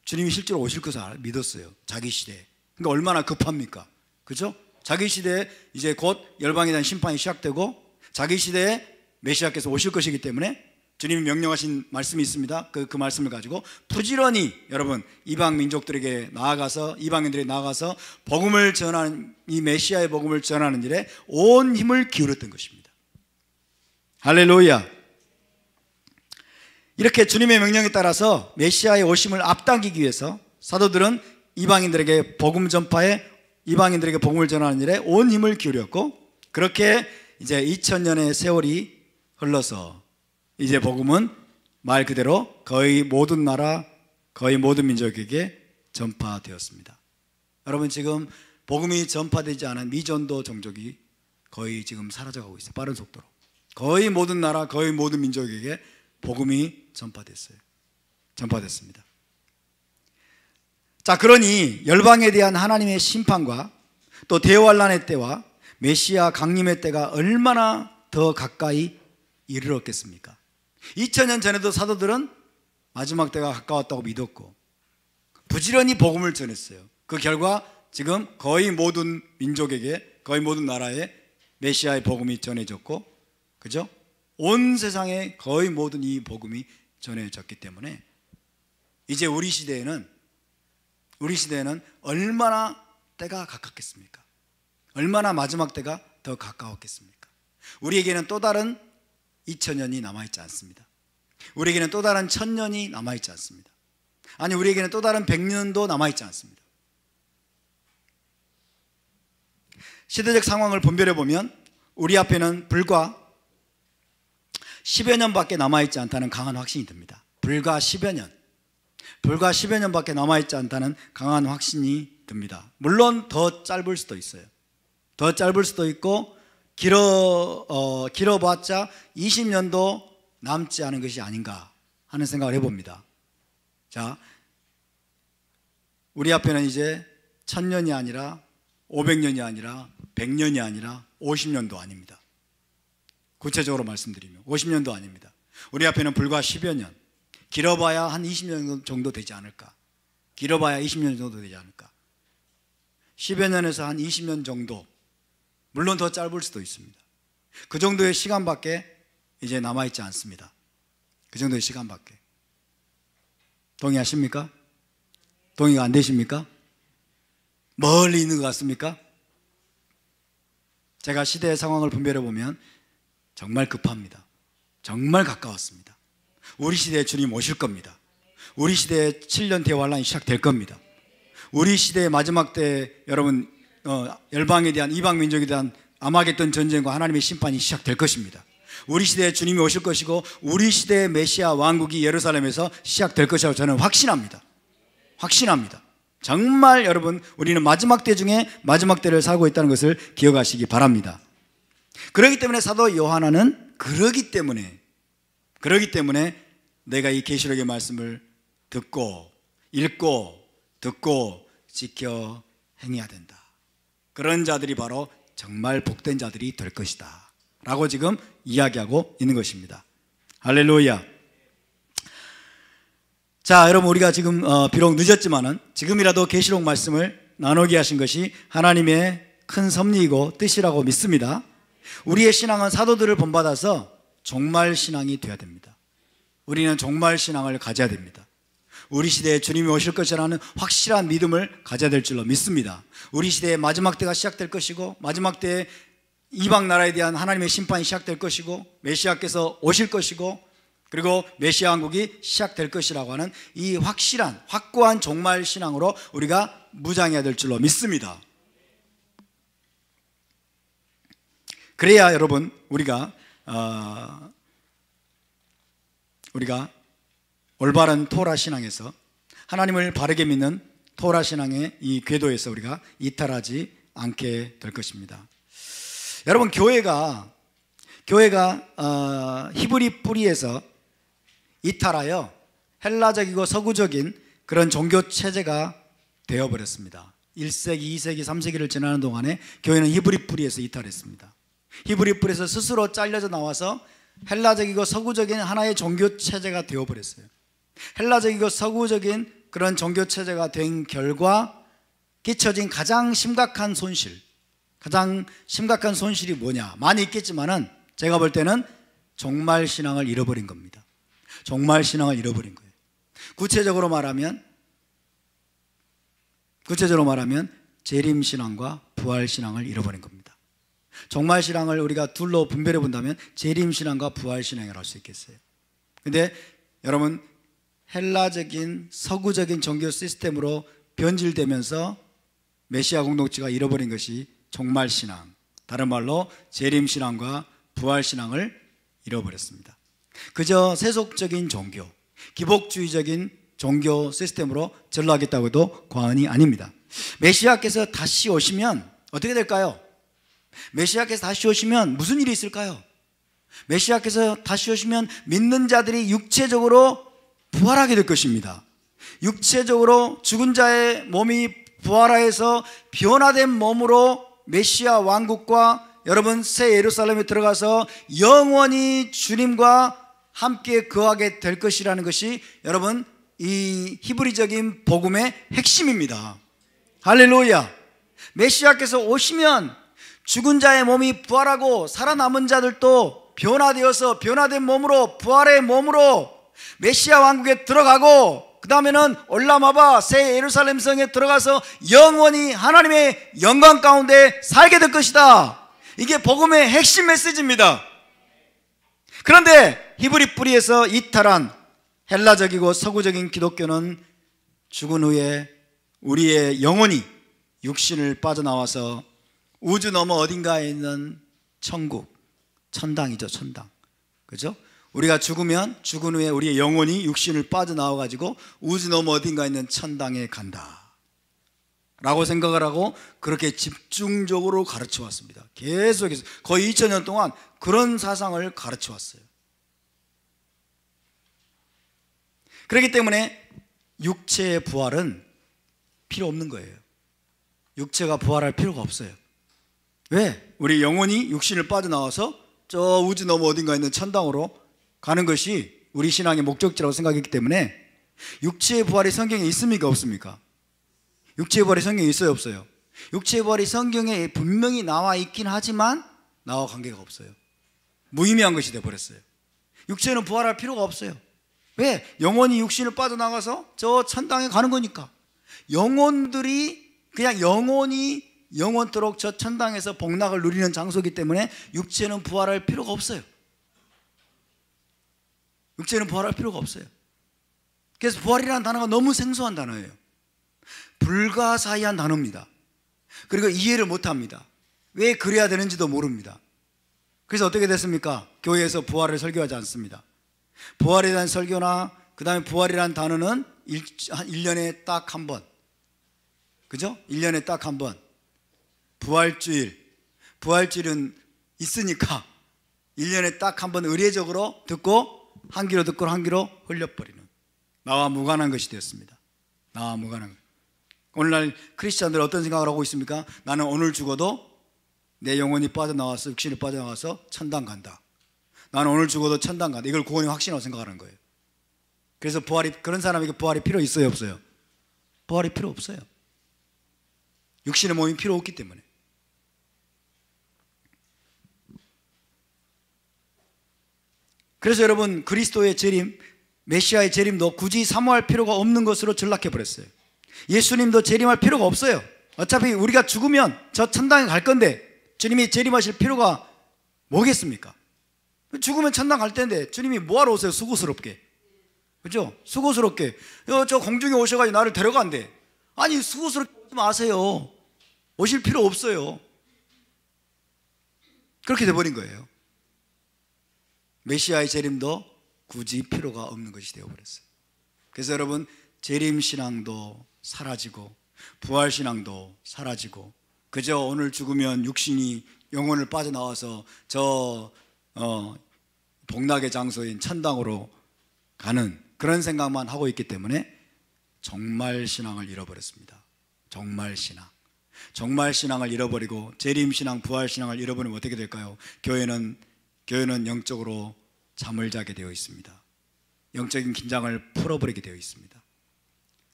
주님이 실제로 오실 것을 믿었어요. 자기 시대에. 그러니까 얼마나 급합니까? 그죠? 자기 시대에 이제 곧 열방에 대한 심판이 시작되고 자기 시대에 메시아께서 오실 것이기 때문에 주님이 명령하신 말씀이 있습니다. 그 말씀을 가지고 부지런히 여러분 이방 민족들에게 나아가서, 이방인들에게 나아가서 복음을 전하는, 이 메시아의 복음을 전하는 일에 온 힘을 기울였던 것입니다. 할렐루야. 이렇게 주님의 명령에 따라서 메시아의 오심을 앞당기기 위해서 사도들은 이방인들에게 복음 전파에, 이방인들에게 복음을 전하는 일에 온 힘을 기울였고, 그렇게 이제 2000년의 세월이 흘러서 이제 복음은 말 그대로 거의 모든 나라, 거의 모든 민족에게 전파되었습니다. 여러분 지금 복음이 전파되지 않은 미전도 종족이 거의 지금 사라져가고 있어요. 빠른 속도로. 거의 모든 나라, 거의 모든 민족에게 복음이 전파됐어요. 전파됐습니다. 자, 그러니 열방에 대한 하나님의 심판과 또 대환란의 때와 메시아 강림의 때가 얼마나 더 가까이 이르렀겠습니까? 2000년 전에도 사도들은 마지막 때가 가까웠다고 믿었고 부지런히 복음을 전했어요. 그 결과 지금 거의 모든 민족에게, 거의 모든 나라에 메시아의 복음이 전해졌고, 그죠? 온 세상에 거의 모든 이 복음이 전해졌기 때문에 이제 우리 시대에는 얼마나 때가 가깝겠습니까? 얼마나 마지막 때가 더 가까웠겠습니까? 우리에게는 또 다른 2000년이 남아있지 않습니다. 우리에게는 또 다른 1000년이 남아있지 않습니다. 아니, 우리에게는 또 다른 100년도 남아있지 않습니다. 시대적 상황을 분별해 보면 우리 앞에는 불과 10여 년밖에 남아있지 않다는 강한 확신이 듭니다. 불과 10여 년밖에 남아있지 않다는 강한 확신이 듭니다. 물론 더 짧을 수도 있어요. 더 짧을 수도 있고 길어봤자 20년도 남지 않은 것이 아닌가 하는 생각을 해봅니다. 자, 우리 앞에는 이제 1000년이 아니라 500년이 아니라 100년이 아니라 50년도 아닙니다. 구체적으로 말씀드리면 50년도 아닙니다. 우리 앞에는 불과 10여 년, 길어봐야 한 20년 정도 되지 않을까. 길어봐야 20년 정도 되지 않을까. 10여 년에서 한 20년 정도, 물론 더 짧을 수도 있습니다. 그 정도의 시간밖에 이제 남아있지 않습니다. 그 정도의 시간밖에. 동의하십니까? 동의가 안 되십니까? 멀리 있는 것 같습니까? 제가 시대의 상황을 분별해 보면 정말 급합니다. 정말 가까웠습니다. 우리 시대에 주님 오실 겁니다. 우리 시대에 7년 대환란이 시작될 겁니다. 우리 시대의 마지막 때 여러분 열방에 대한, 이방 민족에 대한 아마겟돈 전쟁과 하나님의 심판이 시작될 것입니다. 우리 시대에 주님이 오실 것이고 우리 시대의 메시아 왕국이 예루살렘에서 시작될 것이라고 저는 확신합니다. 확신합니다. 정말 여러분, 우리는 마지막 때 중에 마지막 때를 살고 있다는 것을 기억하시기 바랍니다. 그렇기 때문에 사도 요한은 그러기 때문에 내가 이 계시록의 말씀을 듣고 읽고 듣고 지켜 행해야 된다. 그런 자들이 바로 정말 복된 자들이 될 것이다 라고 지금 이야기하고 있는 것입니다. 할렐루야. 자, 여러분, 우리가 지금 비록 늦었지만은 지금이라도 계시록 말씀을 나누게 하신 것이 하나님의 큰 섭리이고 뜻이라고 믿습니다. 우리의 신앙은 사도들을 본받아서 종말 신앙이 되어야 됩니다. 우리는 종말 신앙을 가져야 됩니다. 우리 시대에 주님이 오실 것이라는 확실한 믿음을 가져야 될 줄로 믿습니다. 우리 시대의 마지막 때가 시작될 것이고 마지막 때에 이방 나라에 대한 하나님의 심판이 시작될 것이고 메시아께서 오실 것이고 그리고 메시아 왕국이 시작될 것이라고 하는 이 확실한 확고한 종말 신앙으로 우리가 무장해야 될 줄로 믿습니다. 그래야 여러분 우리가 올바른 토라 신앙에서 하나님을 바르게 믿는 토라 신앙의 이 궤도에서 우리가 이탈하지 않게 될 것입니다. 여러분, 교회가 히브리 뿌리에서 이탈하여 헬라적이고 서구적인 그런 종교 체제가 되어버렸습니다. 1세기, 2세기, 3세기를 지나는 동안에 교회는 히브리 뿌리에서 이탈했습니다. 히브리 뿌리에서 스스로 잘려져 나와서 헬라적이고 서구적인 하나의 종교 체제가 되어버렸어요. 헬라적이고 서구적인 그런 종교 체제가 된 결과 끼쳐진 가장 심각한 손실이 뭐냐? 많이 있겠지만은 제가 볼 때는 종말 신앙을 잃어버린 겁니다. 종말 신앙을 잃어버린 거예요. 구체적으로 말하면 재림 신앙과 부활 신앙을 잃어버린 겁니다. 종말 신앙을 우리가 둘로 분별해 본다면 재림 신앙과 부활 신앙이라고 할 수 있겠어요. 근데 여러분, 헬라적인 서구적인 종교 시스템으로 변질되면서 메시아 공동체가 잃어버린 것이 종말 신앙, 다른 말로 재림 신앙과 부활 신앙을 잃어버렸습니다. 그저 세속적인 종교, 기복주의적인 종교 시스템으로 전락했다고 해도 과언이 아닙니다. 메시아께서 다시 오시면 어떻게 될까요? 메시아께서 다시 오시면 무슨 일이 있을까요? 메시아께서 다시 오시면 믿는 자들이 육체적으로 부활하게 될 것입니다. 육체적으로 죽은 자의 몸이 부활하여서 변화된 몸으로 메시아 왕국과 여러분 새 예루살렘에 들어가서 영원히 주님과 함께 거하게 될 것이라는 것이 여러분 이 히브리적인 복음의 핵심입니다. 할렐루야. 메시아께서 오시면 죽은 자의 몸이 부활하고 살아남은 자들도 변화되어서 변화된 몸으로 부활의 몸으로 메시아 왕국에 들어가고 그 다음에는 올라마바 새 예루살렘 성에 들어가서 영원히 하나님의 영광 가운데 살게 될 것이다. 이게 복음의 핵심 메시지입니다. 그런데 히브리 뿌리에서 이탈한 헬라적이고 서구적인 기독교는 죽은 후에 우리의 영혼이 육신을 빠져나와서 우주 너머 어딘가에 있는 천국, 천당이죠, 천당. 그죠? 우리가 죽으면 죽은 후에 우리의 영혼이 육신을 빠져나와 가지고 우주 너머 어딘가에 있는 천당에 간다 라고 생각을 하고 그렇게 집중적으로 가르쳐 왔습니다. 계속해서 거의 2000년 동안 그런 사상을 가르쳐 왔어요. 그렇기 때문에 육체의 부활은 필요 없는 거예요. 육체가 부활할 필요가 없어요. 왜? 우리 영혼이 육신을 빠져나와서 저 우주 너머 어딘가에 있는 천당으로 가는 것이 우리 신앙의 목적지라고 생각했기 때문에 육체의 부활이 성경에 있습니까? 없습니까? 육체의 부활이 성경에 있어요? 없어요? 육체의 부활이 성경에 분명히 나와 있긴 하지만 나와 관계가 없어요. 무의미한 것이 되어버렸어요. 육체는 부활할 필요가 없어요. 왜? 영혼이 육신을 빠져나가서 저 천당에 가는 거니까. 영혼들이 그냥 영혼이 영원토록 저 천당에서 복락을 누리는 장소이기 때문에 육체는 부활할 필요가 없어요. 육체는 부활할 필요가 없어요. 그래서 부활이라는 단어가 너무 생소한 단어예요. 불가사의한 단어입니다. 그리고 이해를 못합니다. 왜 그래야 되는지도 모릅니다. 그래서 어떻게 됐습니까? 교회에서 부활을 설교하지 않습니다. 부활에 대한 설교나 그 다음에 부활이라는 단어는 1년에 딱 한 번, 그죠? 1년에 딱 한 번. 부활주일은 있으니까 1년에 딱 한 번 의례적으로 듣고 한 귀로 듣고 한 귀로 흘려버리는, 나와 무관한 것이 되었습니다. 나와 무관한 것. 오늘날 크리스찬들 어떤 생각을 하고 있습니까? 나는 오늘 죽어도 내 영혼이 빠져나와서 육신이 빠져나와서 천당 간다. 나는 오늘 죽어도 천당 간다. 이걸 구원의 확신이라고 생각하는 거예요. 그래서 그런 사람에게 부활이 필요 있어요? 없어요? 부활이 필요 없어요. 육신의 몸이 필요 없기 때문에. 그래서 여러분, 그리스도의 재림, 메시아의 재림도 굳이 사모할 필요가 없는 것으로 전락해버렸어요. 예수님도 재림할 필요가 없어요. 어차피 우리가 죽으면 저 천당에 갈 건데 주님이 재림하실 필요가 뭐겠습니까? 죽으면 천당 갈 텐데 주님이 뭐하러 오세요? 수고스럽게. 그죠? 수고스럽게 저 공중에 오셔가지고 나를 데려간대. 아니, 수고스럽게 오지 마세요. 오실 필요 없어요. 그렇게 돼버린 거예요. 메시아의 재림도 굳이 필요가 없는 것이 되어버렸어요. 그래서 여러분, 재림신앙도 사라지고 부활신앙도 사라지고 그저 오늘 죽으면 육신이 영혼을 빠져나와서 저 복락의 장소인 천당으로 가는 그런 생각만 하고 있기 때문에 정말 신앙을 잃어버렸습니다. 정말 신앙을 잃어버리고 재림신앙, 부활신앙을 잃어버리면 어떻게 될까요? 교회는 영적으로 잠을 자게 되어 있습니다. 영적인 긴장을 풀어버리게 되어 있습니다.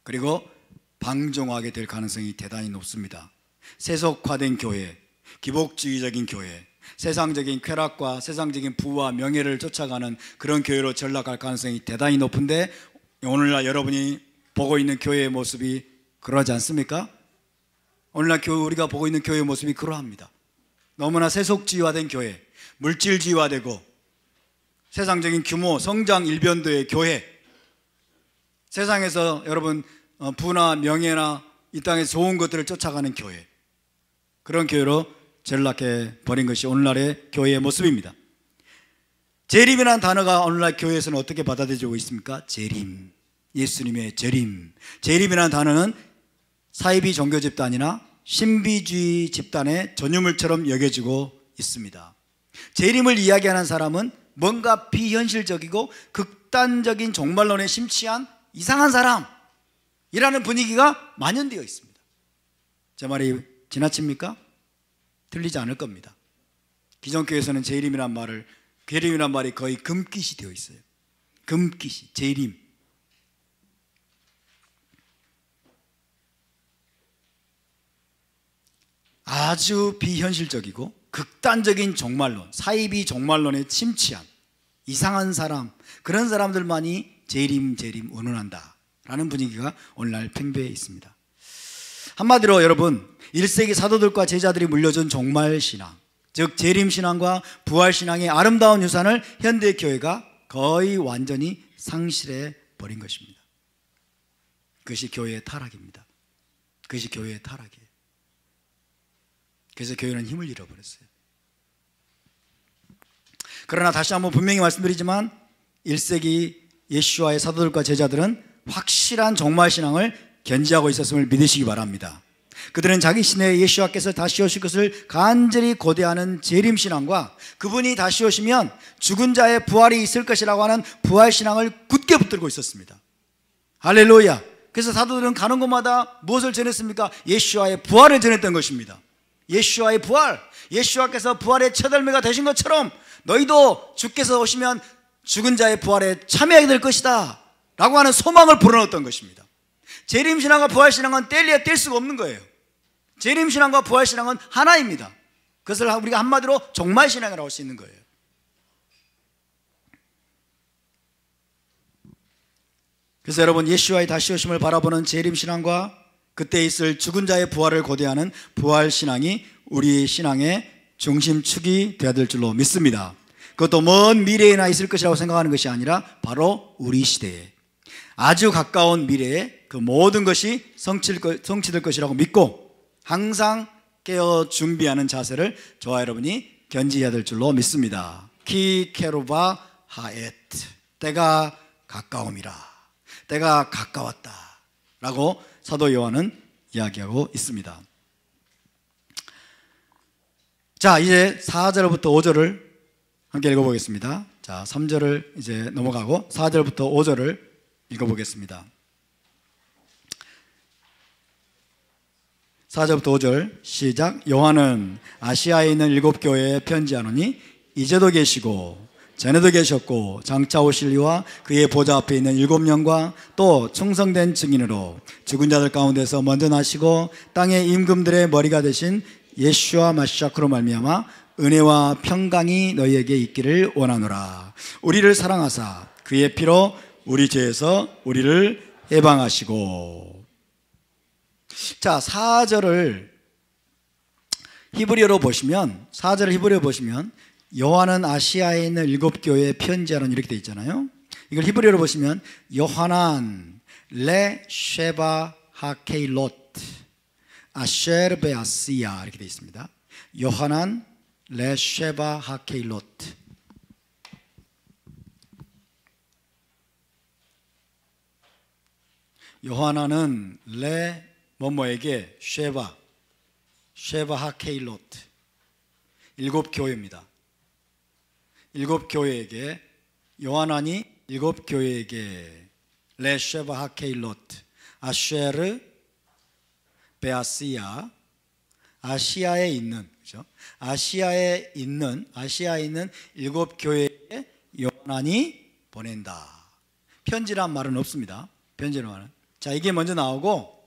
그리고 방종하게 될 가능성이 대단히 높습니다. 세속화된 교회, 기복주의적인 교회, 세상적인 쾌락과 세상적인 부와 명예를 쫓아가는 그런 교회로 전락할 가능성이 대단히 높은데, 오늘날 여러분이 보고 있는 교회의 모습이 그러하지 않습니까? 오늘날 우리가 보고 있는 교회의 모습이 그러합니다. 너무나 세속주의화된 교회, 물질주의화되고 세상적인 규모, 성장 일변도의 교회, 세상에서 여러분 부나 명예나 이 땅의 좋은 것들을 쫓아가는 교회, 그런 교회로 전락해 버린 것이 오늘날의 교회의 모습입니다. 재림이라는 단어가 오늘날 교회에서는 어떻게 받아들여지고 있습니까? 재림, 예수님의 재림. 재림이라는 단어는 사이비 종교 집단이나 신비주의 집단의 전유물처럼 여겨지고 있습니다. 재림을 이야기하는 사람은 뭔가 비현실적이고 극단적인 종말론에 심취한 이상한 사람이라는 분위기가 만연되어 있습니다. 제 말이 지나칩니까? 틀리지 않을 겁니다. 기존교회에서는 재림이란 말이 거의 금깃이 되어 있어요. 금깃이, 재림. 아주 비현실적이고 극단적인 종말론, 사이비 종말론에 침취한 이상한 사람, 그런 사람들만이 재림 운운한다 라는 분위기가 오늘날 팽배해 있습니다. 한마디로 여러분, 1세기 사도들과 제자들이 물려준 종말신앙, 즉 재림신앙과 부활신앙의 아름다운 유산을 현대교회가 거의 완전히 상실해 버린 것입니다. 그것이 교회의 타락입니다. 그것이 교회의 타락이에요. 그래서 교회는 힘을 잃어버렸어요. 그러나 다시 한번 분명히 말씀드리지만 1세기 예수와의 사도들과 제자들은 확실한 종말신앙을 견지하고 있었음을 믿으시기 바랍니다. 그들은 자기 시내에 예수와께서 다시 오실 것을 간절히 고대하는 재림신앙과 그분이 다시 오시면 죽은 자의 부활이 있을 것이라고 하는 부활신앙을 굳게 붙들고 있었습니다. 할렐루야! 그래서 사도들은 가는 곳마다 무엇을 전했습니까? 예수와의 부활을 전했던 것입니다. 예수와의 부활, 예수와께서 부활의 첫 열매가 되신 것처럼 너희도 주께서 오시면 죽은 자의 부활에 참여하게 될 것이다 라고 하는 소망을 불어넣었던 것입니다. 재림신앙과 부활신앙은 뗄래야 뗄 수가 없는 거예요. 재림신앙과 부활신앙은 하나입니다. 그것을 우리가 한마디로 종말신앙이라고 할 수 있는 거예요. 그래서 여러분, 예수와의 다시 오심을 바라보는 재림신앙과 그때 있을 죽은 자의 부활을 고대하는 부활신앙이 우리 신앙의 중심축이 되어야 될 줄로 믿습니다. 그것도 먼 미래에나 있을 것이라고 생각하는 것이 아니라 바로 우리 시대에, 아주 가까운 미래에 그 모든 것이 성취될 것이라고 믿고 항상 깨어 준비하는 자세를 저와 여러분이 견지해야 될 줄로 믿습니다. 키 케루바 하에트, 때가 가까움이라, 때가 가까웠다 라고 사도 요한은 이야기하고 있습니다. 자, 이제 4절부터 5절을 함께 읽어보겠습니다. 자, 3절을 이제 넘어가고 4절부터 5절을 읽어보겠습니다. 4절부터 5절 시작. 요한은 아시아에 있는 7교회에 편지하노니 이제도 계시고 전에도 계셨고 장차 오실 이와 그의 보좌 앞에 있는 7영과 또 충성된 증인으로 죽은 자들 가운데서 먼저 나시고 땅의 임금들의 머리가 되신 예수와 마시아크로 말미암아 은혜와 평강이 너희에게 있기를 원하노라. 우리를 사랑하사 그의 피로 우리 죄에서 우리를 해방하시고. 자, 4절을 히브리어로 보시면, 4절을 히브리어로 보시면 요한은 아시아에 있는 7교회에 편지하는 이렇게 되어 있잖아요. 이걸 히브리어로 보시면 요하난 레 쉐바 하케일롯 아셰르 베아시아 이렇게 되어 있습니다. 요하난 레 쉐바 하케일롯. 요하나는 레 뭐뭐에게 쉐바 하케일롯 7교회입니다. 7교회에게, 요하난이 7교회에게 레 쉐바 하케일롯 아쉐르 베아시아, 아시아에 있는, 그렇죠? 아시아에 있는 7교회에 요한이 보낸다. 편지란 말은 없습니다. 편지란 말은. 자, 이게 먼저 나오고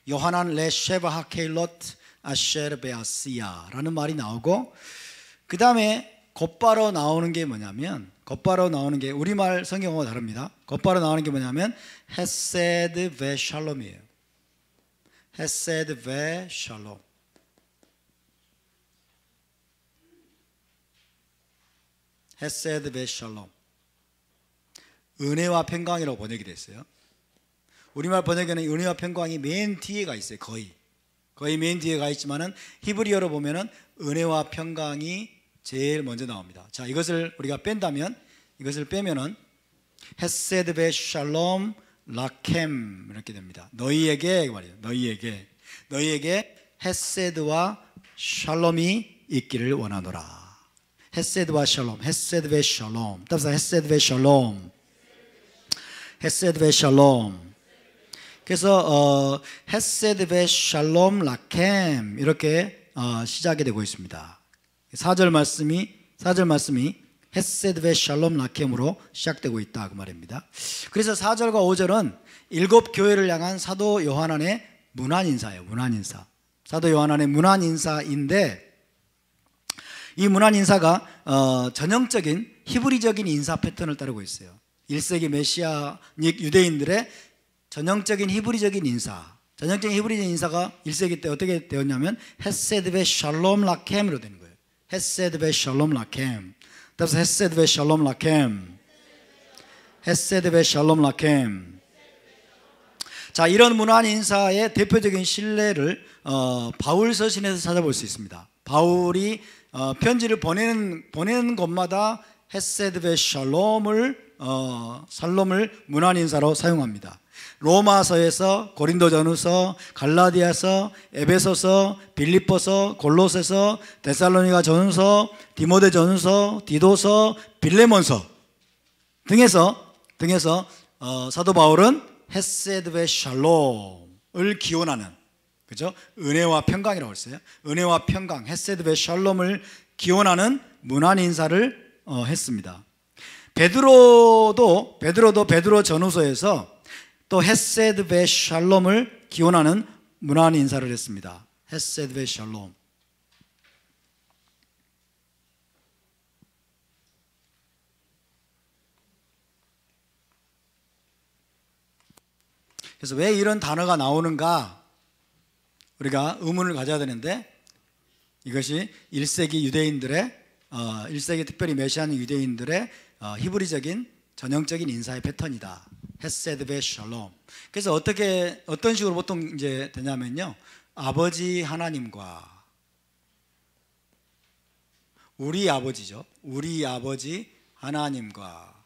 요하난 레 쉐바 하케일롯 아쉐르 베아시아라는 말이 나오고, 그 다음에 곧바로 나오는 게 뭐냐면, 곧바로 나오는 게 우리말 성경하고 다릅니다. 곧바로 나오는 게 뭐냐면 헤세드 베 샬롬이에요. 헤세드 베 샬롬. 헤세드 베 샬롬. 은혜와 평강이라고 번역이 됐어요. 우리말 번역에는 은혜와 평강이 맨 뒤에가 있어요. 거의 맨 뒤에 가 있지만은 히브리어로 보면은 은혜와 평강이 제일 먼저 나옵니다. 자, 이것을 우리가 뺀다면, 이것을 빼면은 헤세드 베 샬롬 라켐 이렇게 됩니다. 너희에게 말이에요. 너희에게 헤세드와 샬롬이 있기를 원하노라. 헤세드와 샬롬, 헤세드 베 샬롬. 따라서 헤세드 베 샬롬, 헤세드 베 샬롬. 그래서 헤세드 베 샬롬 라켐 이렇게 시작이 되고 있습니다. 4절 말씀이 헤세드 베 샬롬 라켐으로 시작되고 있다 그 말입니다. 그래서 4절과 5절은 7교회를 향한 사도 요한안의 문안 인사예요. 문안 인사. 사도 요한안의 문안 인사인데, 이 문안 인사가 전형적인 히브리적인 인사 패턴을 따르고 있어요. 1세기 메시아닉 유대인들의 전형적인 히브리적인 인사. 전형적인 히브리적인 인사가 1세기 때 어떻게 되었냐면 헤세드 베 샬롬 라켐으로 되는 거예요. 헤세드 베 샬롬 라켐. 따라서 헤세드 베 샬롬 라켐, 헤세드 베 샬롬 라켐. 자, 이런 문안 인사의 대표적인 신뢰를 바울 서신에서 찾아볼 수 있습니다. 바울이 편지를 보내는 곳마다 헤세드 베 샬롬을 문안 인사로 사용합니다. 로마서에서, 고린도전후서, 갈라디아서, 에베소서, 빌립보서, 골로새서, 데살로니가 전후서, 디모데 전후서, 디도서, 빌레몬서 등에서 사도 바울은 헤세드 베샬롬을 기원하는, 그죠? 은혜와 평강이라고 했어요. 은혜와 평강, 헤세드 베샬롬을 기원하는 문안 인사를 했습니다. 베드로도 베드로 전후서에서 또 헤세드 베샬롬을 기원하는 문안 인사를 했습니다. 헤세드 베샬롬. 그래서 왜 이런 단어가 나오는가 우리가 의문을 가져야 되는데, 이것이 1세기 유대인들의 1세기 특별히 메시아는 유대인들의 히브리적인 전형적인 인사의 패턴이다. 헤세드 베샬롬. 그래서 어떤 식으로 보통 이제 되냐면요, 아버지 하나님과, 우리 아버지죠, 우리 아버지 하나님과,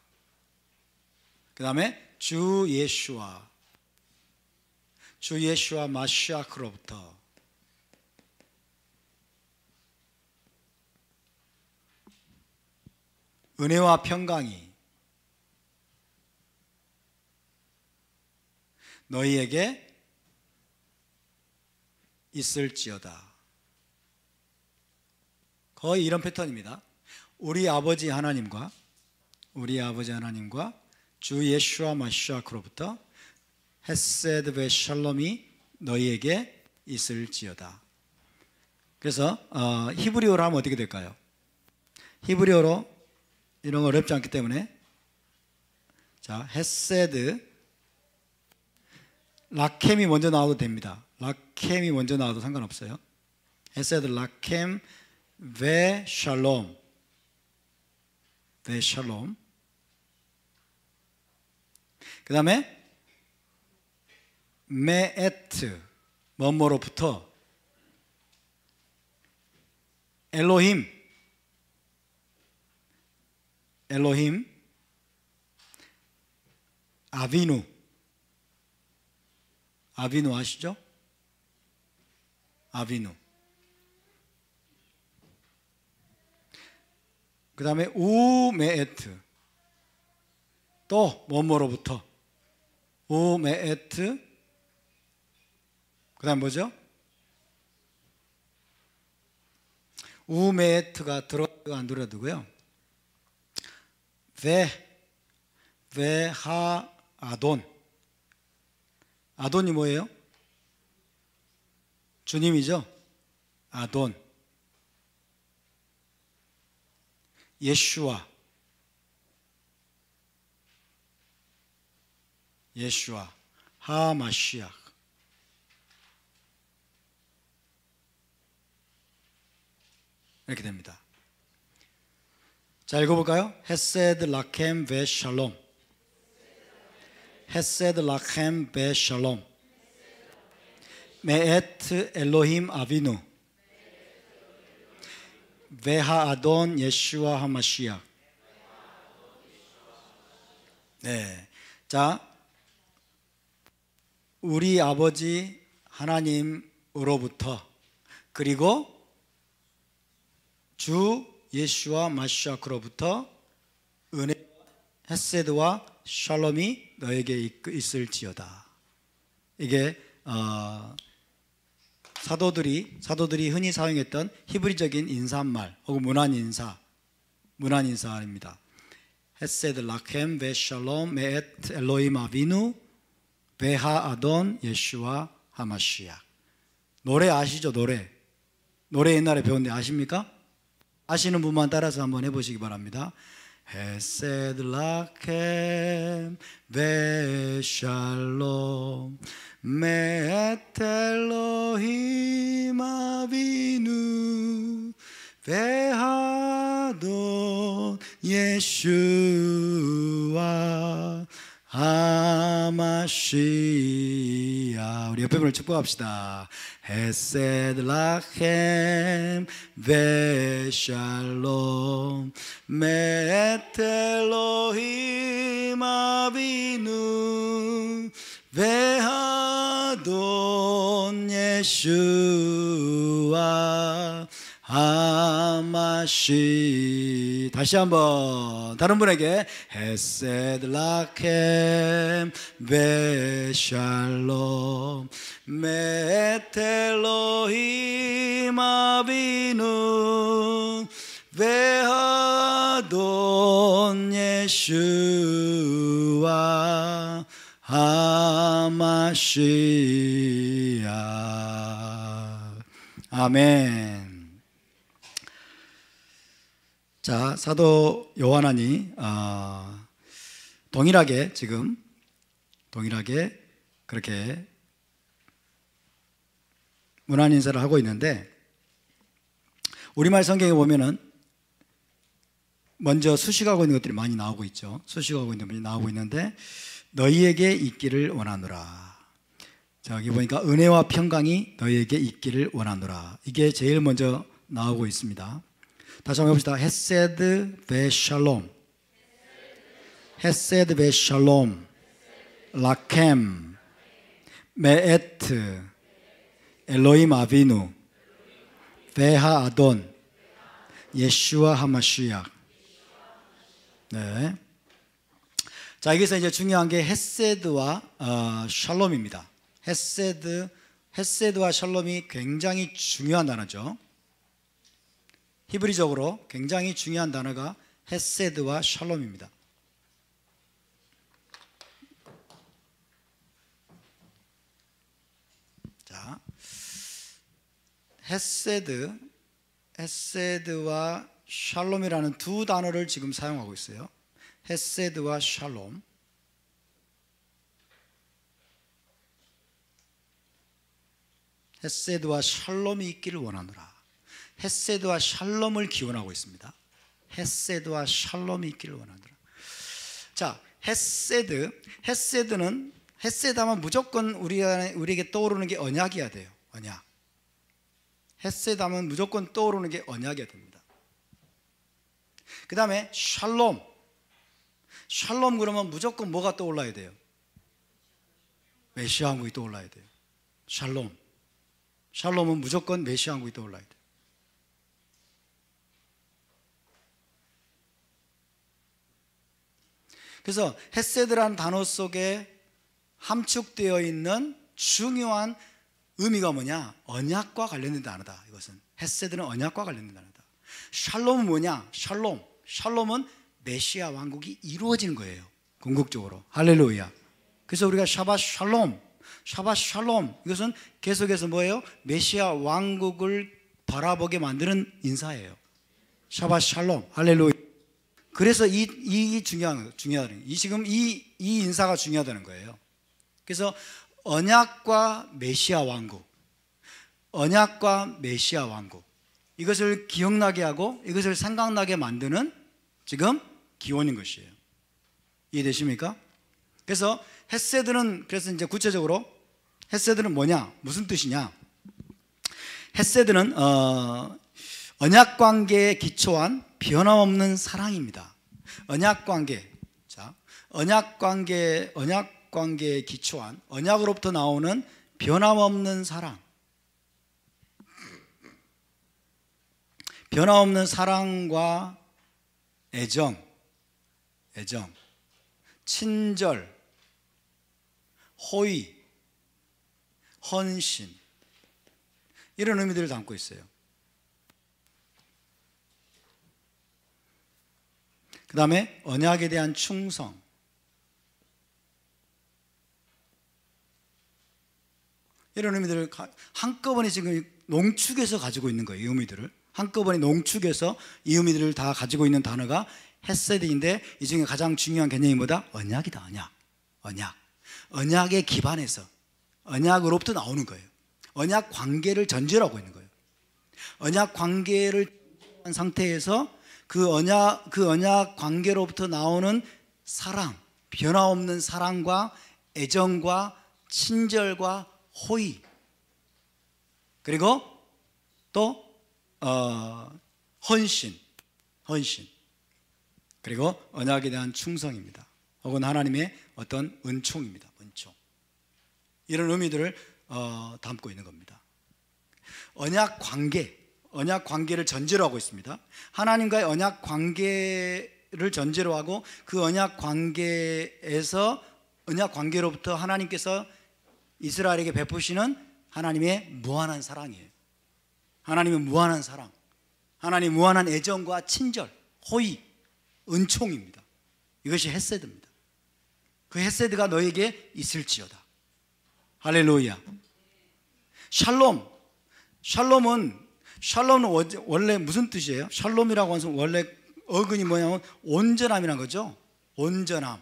그 다음에 주 예수와 마시아크로부터 은혜와 평강이 너희에게 있을지어다. 거의 이런 패턴입니다. 우리 아버지 하나님과 주 예수와 마시아크로부터 헤세드 베샬롬이 너희에게 있을지어다. 그래서 히브리어로 하면 어떻게 될까요? 히브리어로 이런 거 어렵지 않기 때문에, 자, 헤세드 라켐이 먼저 나와도 됩니다. 라켐이 먼저 나와도 상관없어요. 헤세드 라켐 베샬롬 그 다음에 메에트 뭐뭐로부터 엘로힘 아비누 아시죠? 아비누. 그 다음에 우메에트 또 뭐뭐로부터 우메에트. 그 다음 뭐죠? 우메에트가 들어가 안 들어가고요. 베하아돈. 아돈이 뭐예요? 주님이죠. 아돈. 예슈아 하마시아. 이렇게 됩니다. 자, 읽어볼까요? 헤세드 라켐 베샬롬. 헤세드 라켐 베샬롬 메에트 엘로힘 아비누 베하아돈 예슈아 하마시아. 네, 자, 우리 아버지 하나님으로부터, 그리고 주 예수와 마시아크로부터 은혜, 헤세드와 샬롬이 너에게 있을지어다. 이게 사도들이 흔히 사용했던 히브리적인 인사말 혹은 문안 인사입니다. 헤세드 라켐 베샬롬 메엣 엘로힘 아비누 베하 아돈 예슈아 하마시아. 노래 아시죠? 노래 옛날에 배웠는데 아십니까? 아시는 분만 따라서 한번 해보시기 바랍니다. 헤세드 라켐 베샬롬 메엣 엘로힘 아비누 베하돈 예슈아 하마시아. 우리 옆에 분을 축복합시다. 헤세드 라켐 베샬롬 메엣 엘로힘 아비누 베하돈 예슈아 하마시아. 다시 한번 다른 분에게 헤세드 라켐 베샬롬 메텔로힘 아비누 베하돈 예슈와 하마시아. 아멘. 자, 사도 요한이 동일하게 그렇게 문안 인사를 하고 있는데, 우리말 성경에 보면은 먼저 수식하고 있는 것들이 많이 나오고 있죠. 수식하고 있는 것들이 나오고 있는데, 너희에게 있기를 원하노라. 자, 여기 보니까 은혜와 평강이 너희에게 있기를 원하노라. 이게 제일 먼저 나오고 있습니다. 다시 한번 해봅시다. 헤세드 베샬롬, 헤세드 베샬롬, 라켐, 메에트, 엘로힘 아비누, 베하 아돈, 예슈와 하마시약. 네. 자, 여기서 이제 중요한 게 헤세드와 샬롬입니다. 헤세드와 샬롬이 굉장히 중요한 단어죠. 히브리적으로 굉장히 중요한 단어가 헤세드와 샬롬입니다. 자, 헤세드와 샬롬이라는 두 단어를 지금 사용하고 있어요. 헤세드와 샬롬. 헤세드와 샬롬이 있기를 원하노라. 헤세드와 샬롬을 기원하고 있습니다. 헤세드와 샬롬이 있기를 원하노라. 자, 헤세드는 하면 무조건 우리에게 떠오르는 게 언약이어야 돼요. 언약. 헤세드 하면 무조건 떠오르는 게 언약이어야 됩니다. 그 다음에 샬롬 그러면 무조건 뭐가 떠올라야 돼요? 메시아 왕국이 떠올라야 돼요. 샬롬은 무조건 메시아 왕국이 떠올라야 돼요. 그래서 헤세드라는 단어 속에 함축되어 있는 중요한 의미가 뭐냐? 언약과 관련된 단어다. 이것은 헤세드는 언약과 관련된 단어다. 샬롬은 뭐냐? 샬롬은 메시아 왕국이 이루어지는 거예요. 궁극적으로. 할렐루야. 그래서 우리가 샤ባት 샬롬 이것은 계속해서 뭐예요? 메시아 왕국을 바라보게 만드는 인사예요. 샤ባት 샬롬. 할렐루야. 그래서 이 중요하다는 지금 이 인사가 중요하다는 거예요. 그래서 언약과 메시아 왕국 이것을 기억나게 하고 이것을 생각나게 만드는 지금 기원인 것이에요. 이해되십니까? 그래서 헤세드는 그래서 이제 구체적으로 헤세드는 뭐냐? 무슨 뜻이냐? 헤세드는 언약 관계에 기초한 변함없는 사랑입니다. 언약 관계에 기초한 언약으로부터 나오는 변함없는 사랑. 변함없는 사랑과 애정, 친절, 호의, 헌신, 이런 의미들을 담고 있어요. 그 다음에 언약에 대한 충성, 이런 의미들을 한꺼번에 지금 농축해서 가지고 있는 거예요. 이 의미들을 한꺼번에 농축해서 이 의미들을 다 가지고 있는 단어가 헤세드인데, 이 중에 가장 중요한 개념이 뭐다? 언약이다. 언약에 기반해서 언약으로부터 나오는 거예요. 언약 관계를 전제로 하고 있는 거예요. 언약 관계를 한 상태에서 그 언약 관계로부터 나오는 사랑, 변화없는 사랑과 애정과 친절과 호의, 그리고 또 헌신, 그리고 언약에 대한 충성입니다. 혹은 하나님의 어떤 은총입니다. 은총. 이런 의미들을 담고 있는 겁니다. 언약 관계, 언약 관계를 전제로 하고 있습니다. 하나님과의 언약 관계를 전제로 하고 그 언약 관계로부터 하나님께서 이스라엘에게 베푸시는 하나님의 무한한 사랑이에요. 하나님의 무한한 사랑, 하나님의 무한한 애정과 친절, 호의, 은총입니다. 이것이 헤세드입니다. 그 헤세드가 너에게 있을지어다. 할렐루야. 샬롬은 원래 무슨 뜻이에요? 샬롬이라고 하면 원래 어근이 뭐냐면 온전함이란 거죠. 온전함,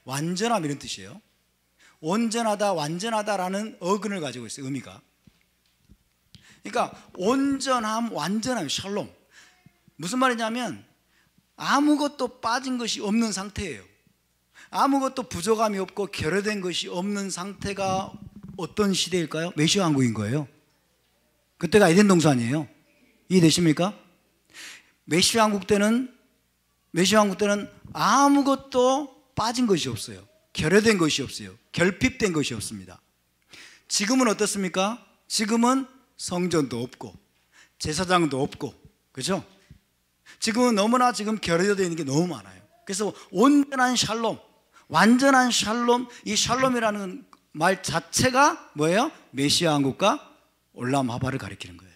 완전함 이런 뜻이에요. 온전하다, 완전하다라는 어근을 가지고 있어요. 의미가. 그러니까 온전함, 완전함, 샬롬. 무슨 말이냐면 아무것도 빠진 것이 없는 상태예요. 아무것도 부족함이 없고 결여된 것이 없는 상태가 어떤 시대일까요? 메시아 왕국인 거예요. 그때가 에덴 동산이에요. 이해되십니까? 메시아 왕국 때는 아무것도 빠진 것이 없어요. 결여된 것이 없어요. 결핍된 것이 없습니다. 지금은 어떻습니까? 지금은 성전도 없고 제사장도 없고, 그렇죠? 지금은 너무나 결여되어 있는 게 너무 많아요. 그래서 온전한 샬롬, 완전한 샬롬, 이 샬롬이라는 말 자체가 뭐예요? 메시아 왕국과 올람 하바를 가리키는 거예요.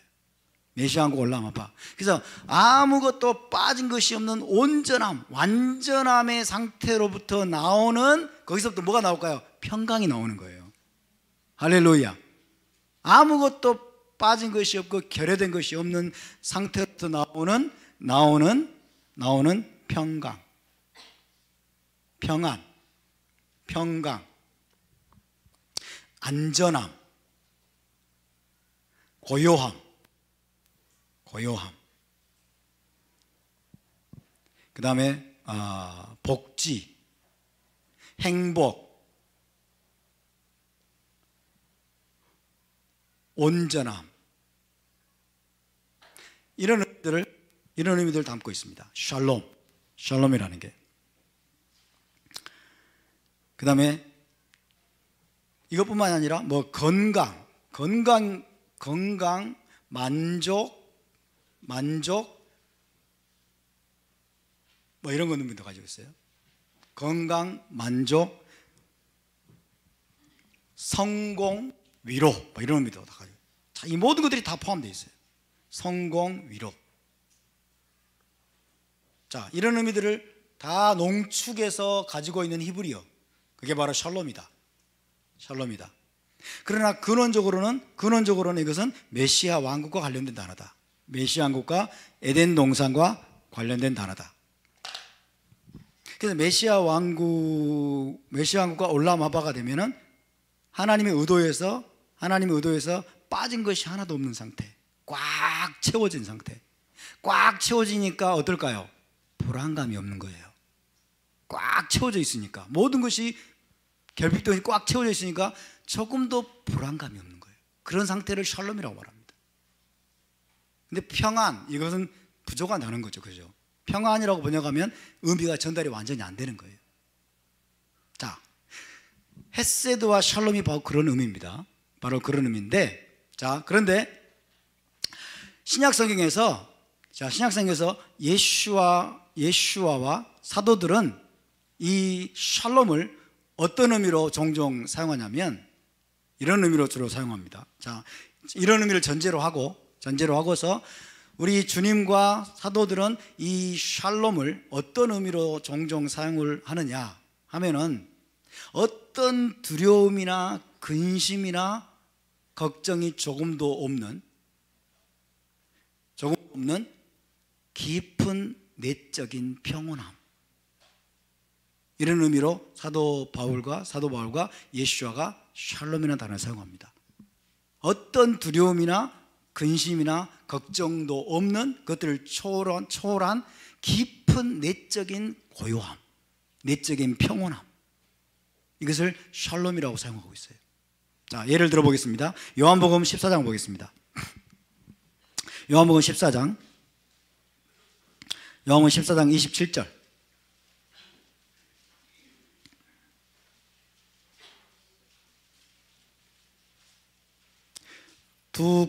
메시아 왕국 올람 하바. 그래서 아무것도 빠진 것이 없는 온전함, 완전함의 상태로부터 나오는, 거기서부터 뭐가 나올까요? 평강이 나오는 거예요. 할렐루야. 아무것도 빠진 것이 없고 결여된 것이 없는 상태로부터 나오는 평강, 평안, 평강, 안전함, 고요함. 그 다음에 복지, 행복, 온전함, 이런 의미들을 담고 있습니다. 샬롬이라는 게. 그 다음에 이것뿐만 아니라 건강, 만족, 이런 것들도 가지고 있어요. 건강, 만족, 성공, 위로, 이런 의미도 다 가지고. 이 모든 것들이 다 포함되어 있어요. 성공, 위로. 자, 이런 의미들을 다 농축해서 가지고 있는 히브리어, 그게 바로 샬롬이다. 그러나 근원적으로는 이것은 메시아 왕국과 관련된 단어다. 메시아 왕국과 에덴 동산과 관련된 단어다. 그래서 메시아 왕국과 올라마바가 되면은 하나님의 의도에서 빠진 것이 하나도 없는 상태, 꽉 채워진 상태. 꽉 채워지니까 어떨까요? 불안감이 없는 거예요. 꽉 채워져 있으니까, 모든 것이 결핍도 꽉 채워져 있으니까 조금도 불안감이 없는 거예요. 그런 상태를 샬롬이라고 말합니다. 근데 평안, 이것은 부족하다는 거죠. 그죠? 평안이라고 번역하면 의미가 전달이 완전히 안 되는 거예요. 자, 헤세드와 샬롬이 바로 그런 의미입니다. 바로 그런 의미인데, 자, 그런데 신약 성경에서 예수아와 사도들은 이 샬롬을 어떤 의미로 종종 사용하냐면 이런 의미로 주로 사용합니다. 자, 이런 의미를 전제로 하고서 우리 주님과 사도들은 이 샬롬을 어떤 의미로 종종 사용을 하느냐 하면은 어떤 두려움이나 근심이나 걱정이 조금도 없는 깊은 내적인 평온함, 이런 의미로 사도 바울과 예수아가 샬롬이라는 단어를 사용합니다. 어떤 두려움이나 근심이나 걱정도 없는 것들을 초월한 깊은 내적인 고요함, 내적인 평온함, 이것을 샬롬이라고 사용하고 있어요. 자, 예를 들어 보겠습니다. 요한복음 14장 보겠습니다. 요한복음 14장 27절. 두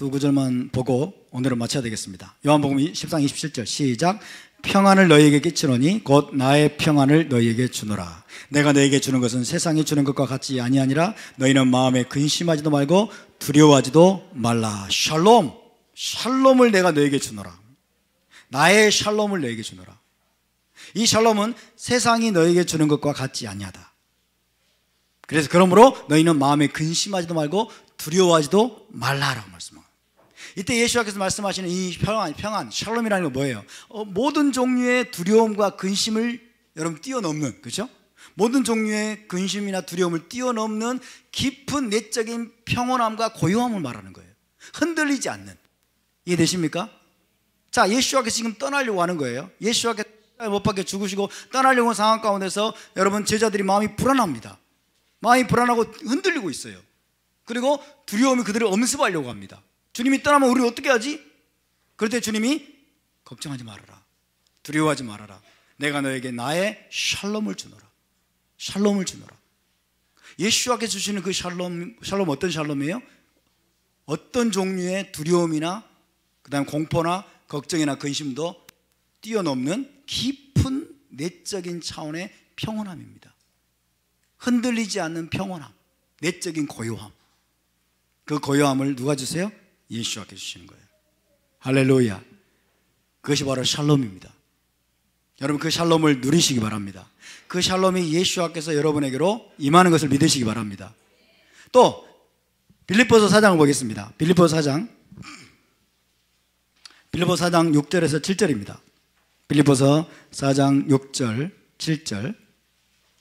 두 구절만 보고 오늘은 마쳐야 되겠습니다. 요한복음 10장 27절 시작. 평안을 너희에게 끼치노니 곧 나의 평안을 너희에게 주노라. 내가 너희에게 주는 것은 세상이 주는 것과 같지 아니하니라. 너희는 마음에 근심하지도 말고 두려워하지도 말라. 샬롬, 샬롬을 내가 너희에게 주노라. 나의 샬롬을 너희에게 주노라. 이 샬롬은 세상이 너희에게 주는 것과 같지 아니하다. 그래서 그러므로 너희는 마음에 근심하지도 말고 두려워하지도 말라라고 말씀합니다. 이때 예수께서 말씀하시는 이 평안, 샬롬이라는 건 뭐예요? 모든 종류의 두려움과 근심을 여러분 뛰어넘는, 그렇죠? 모든 종류의 근심이나 두려움을 뛰어넘는 깊은 내적인 평온함과 고요함을 말하는 거예요. 흔들리지 않는. 이해되십니까? 자, 예수께서 지금 떠나려고 하는 거예요. 예수께서 못 박혀 죽으시고 떠나려고 하는 상황 가운데서 여러분 제자들이 마음이 불안합니다. 마음이 불안하고 흔들리고 있어요. 그리고 두려움이 그들을 엄습하려고 합니다. 주님이 떠나면 우리는 어떻게 하지? 그럴 때 주님이 걱정하지 말아라. 두려워하지 말아라. 내가 너에게 나의 샬롬을 주노라. 샬롬을 주노라. 예수께서 주시는 그 샬롬 어떤 샬롬이에요? 어떤 종류의 두려움이나 그 다음 공포나 걱정이나 근심도 뛰어넘는 깊은 내적인 차원의 평온함입니다. 흔들리지 않는 평온함, 내적인 고요함. 그 고요함을 누가 주세요? 예수께서 주시는 거예요. 할렐루야. 그것이 바로 샬롬입니다. 여러분 그 샬롬을 누리시기 바랍니다. 그 샬롬이 예수께서 여러분에게로 임하는 것을 믿으시기 바랍니다. 또 빌립보서 4장을 보겠습니다. 빌립보서 4장 6절에서 7절입니다. 빌립보서 4장 6절 7절.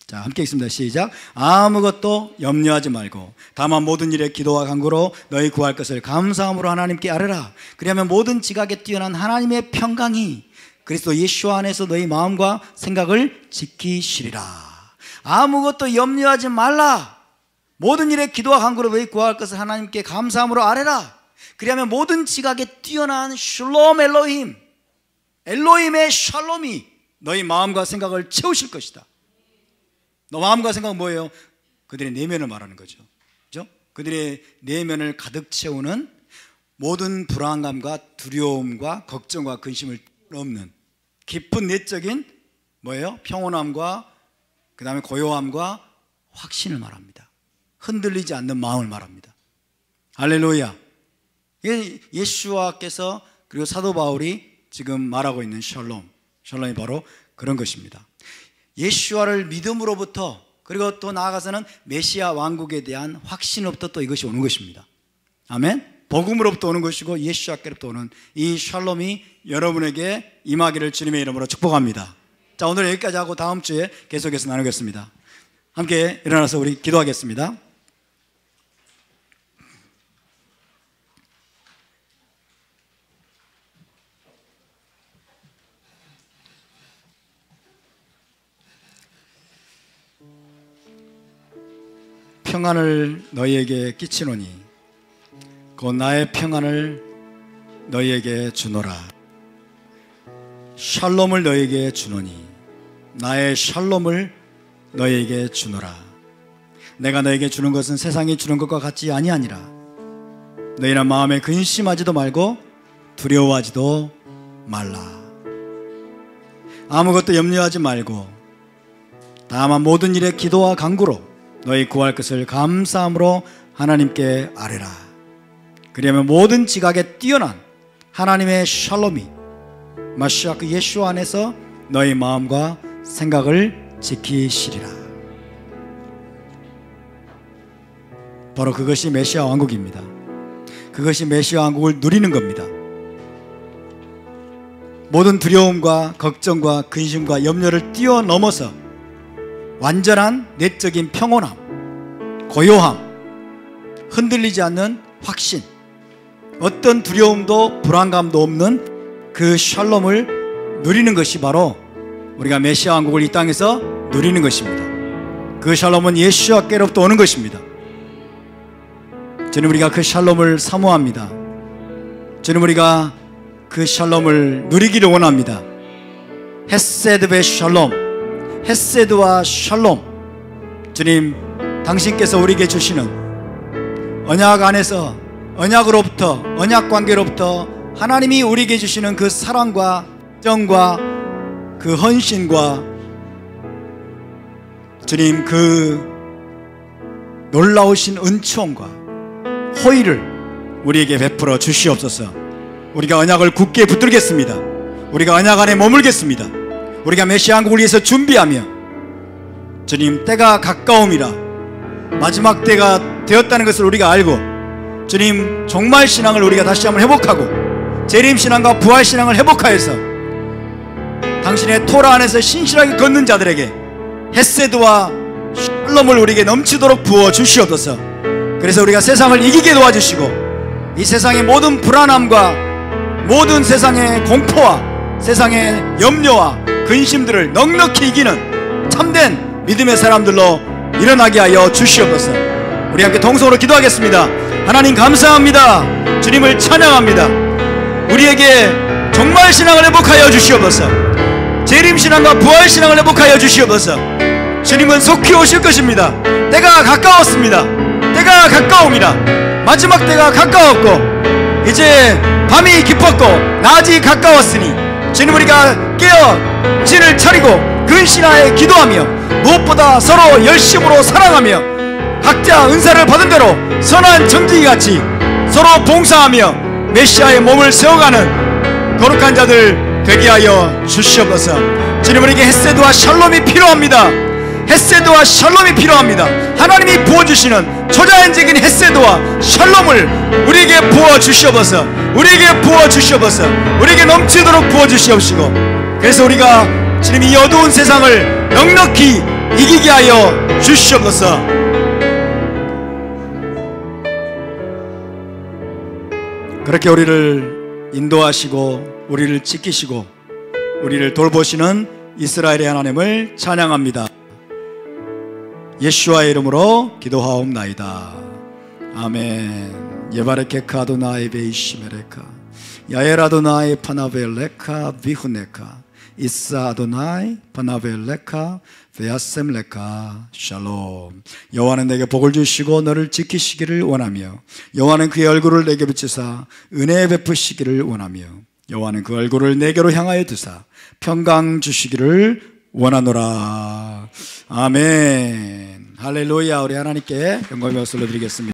자, 함께 읽습니다. 시작. 아무것도 염려하지 말고 다만 모든 일에 기도와 간구로 너희 구할 것을 감사함으로 하나님께 아뢰라. 그리하면 모든 지각에 뛰어난 하나님의 평강이 그리스도 예수 안에서 너희 마음과 생각을 지키시리라. 아무것도 염려하지 말라. 모든 일에 기도와 간구로 너희 구할 것을 하나님께 감사함으로 아뢰라. 그리하면 모든 지각에 뛰어난 샬롬 엘로힘, 엘로힘의 샬롬이 너희 마음과 생각을 채우실 것이다. 너 마음과 생각은 뭐예요? 그들의 내면을 말하는 거죠. 그죠? 그들의 내면을 가득 채우는 모든 불안감과 두려움과 걱정과 근심을 넘는 깊은 내적인 뭐예요? 평온함과 그 다음에 고요함과 확신을 말합니다. 흔들리지 않는 마음을 말합니다. 할렐루야. 예수와께서 그리고 사도 바울이 지금 말하고 있는 샬롬이 바로 그런 것입니다. 예수와를 믿음으로부터 그리고 또 나아가서는 메시아 왕국에 대한 확신으로부터 또 이것이 오는 것입니다. 아멘. 복음으로부터 오는 것이고 예수와께로부터 오는 이 샬롬이 여러분에게 임하기를 주님의 이름으로 축복합니다. 자, 오늘 여기까지 하고 다음 주에 계속해서 나누겠습니다. 함께 일어나서 우리 기도하겠습니다. 평안을 너희에게 끼치노니 곧 나의 평안을 너희에게 주노라. 샬롬을 너희에게 주노니 나의 샬롬을 너희에게 주노라. 내가 너희에게 주는 것은 세상이 주는 것과 같지 아니하니라. 너희는 마음에 근심하지도 말고 두려워하지도 말라. 아무것도 염려하지 말고 다만 모든 일에 기도와 간구로 너희 구할 것을 감사함으로 하나님께 아뢰라. 그러면 모든 지각에 뛰어난 하나님의 샬롬이 마시아 그 예수 안에서 너희 마음과 생각을 지키시리라. 바로 그것이 메시아 왕국입니다. 그것이 메시아 왕국을 누리는 겁니다. 모든 두려움과 걱정과 근심과 염려를 뛰어넘어서 완전한 내적인 평온함, 고요함, 흔들리지 않는 확신, 어떤 두려움도 불안감도 없는 그 샬롬을 누리는 것이 바로 우리가 메시아 왕국을 이 땅에서 누리는 것입니다. 그 샬롬은 예수와께로부터 오는 것입니다. 주님, 우리가 그 샬롬을 사모합니다. 주님, 우리가 그 샬롬을 누리기를 원합니다. 헤세드 베 샬롬, 헤세드와 샬롬. 주님, 당신께서 우리에게 주시는 언약 안에서 언약으로부터, 언약 관계로부터 하나님이 우리에게 주시는 그 사랑과 정과 그 헌신과 주님 그 놀라우신 은총과 호의를 우리에게 베풀어 주시옵소서. 우리가 언약을 굳게 붙들겠습니다. 우리가 언약 안에 머물겠습니다. 우리가 메시아 왕국을 위해서 준비하며 주님 때가 가까움이라, 마지막 때가 되었다는 것을 우리가 알고 주님 종말 신앙을 우리가 다시 한번 회복하고 재림 신앙과 부활 신앙을 회복하여서 당신의 토라 안에서 신실하게 걷는 자들에게 헤세드와 샬롬을 우리에게 넘치도록 부어 주시옵소서. 그래서 우리가 세상을 이기게 도와주시고 이 세상의 모든 불안함과 모든 세상의 공포와 세상의 염려와 근심들을 넉넉히 이기는 참된 믿음의 사람들로 일어나게 하여 주시옵소서. 우리 함께 동성으로 기도하겠습니다. 하나님 감사합니다. 주님을 찬양합니다. 우리에게 종말 신앙을 회복하여 주시옵소서. 재림 신앙과 부활 신앙을 회복하여 주시옵소서. 주님은 속히 오실 것입니다. 때가 가까웠습니다. 때가 가까웁니다. 마지막 때가 가까웠고 이제 밤이 깊었고 낮이 가까웠으니 주님 우리가 깨어 진을 차리고 근신하에 기도하며 무엇보다 서로 열심으로 사랑하며 각자 은사를 받은 대로 선한 정직이같이 서로 봉사하며 메시아의 몸을 세워가는 거룩한 자들 되게 하여 주시옵소서. 주님 우리에게 헤세드와 샬롬이 필요합니다. 헤세드와 샬롬이 필요합니다. 하나님이 부어주시는 초자연적인 헤세드와 샬롬을 우리에게 부어주시옵소서. 우리에게 부어주시옵소서. 우리에게 넘치도록 부어주시옵시고 그래서 우리가 주님 이 어두운 세상을 넉넉히 이기게 하여 주시옵소서. 그렇게 우리를 인도하시고 우리를 지키시고 우리를 돌보시는 이스라엘의 하나님을 찬양합니다. 예수와의 이름으로 기도하옵나이다. 아멘. 예바레케카 아도나이 베이시메레카 야엘 아도나이 파나벨레카 비후네카 이사 아도나이 파나벨레카 베아셈레카 샬롬. 여호와는 내게 복을 주시고 너를 지키시기를 원하며 여호와는 그의 얼굴을 내게 비추사 은혜 베푸시기를 원하며 여호와는 그 얼굴을 내게로 향하여 두사 평강 주시기를 원하노라. 아멘. 할렐루야. 우리 하나님께 영광의 박수를 드리겠습니다.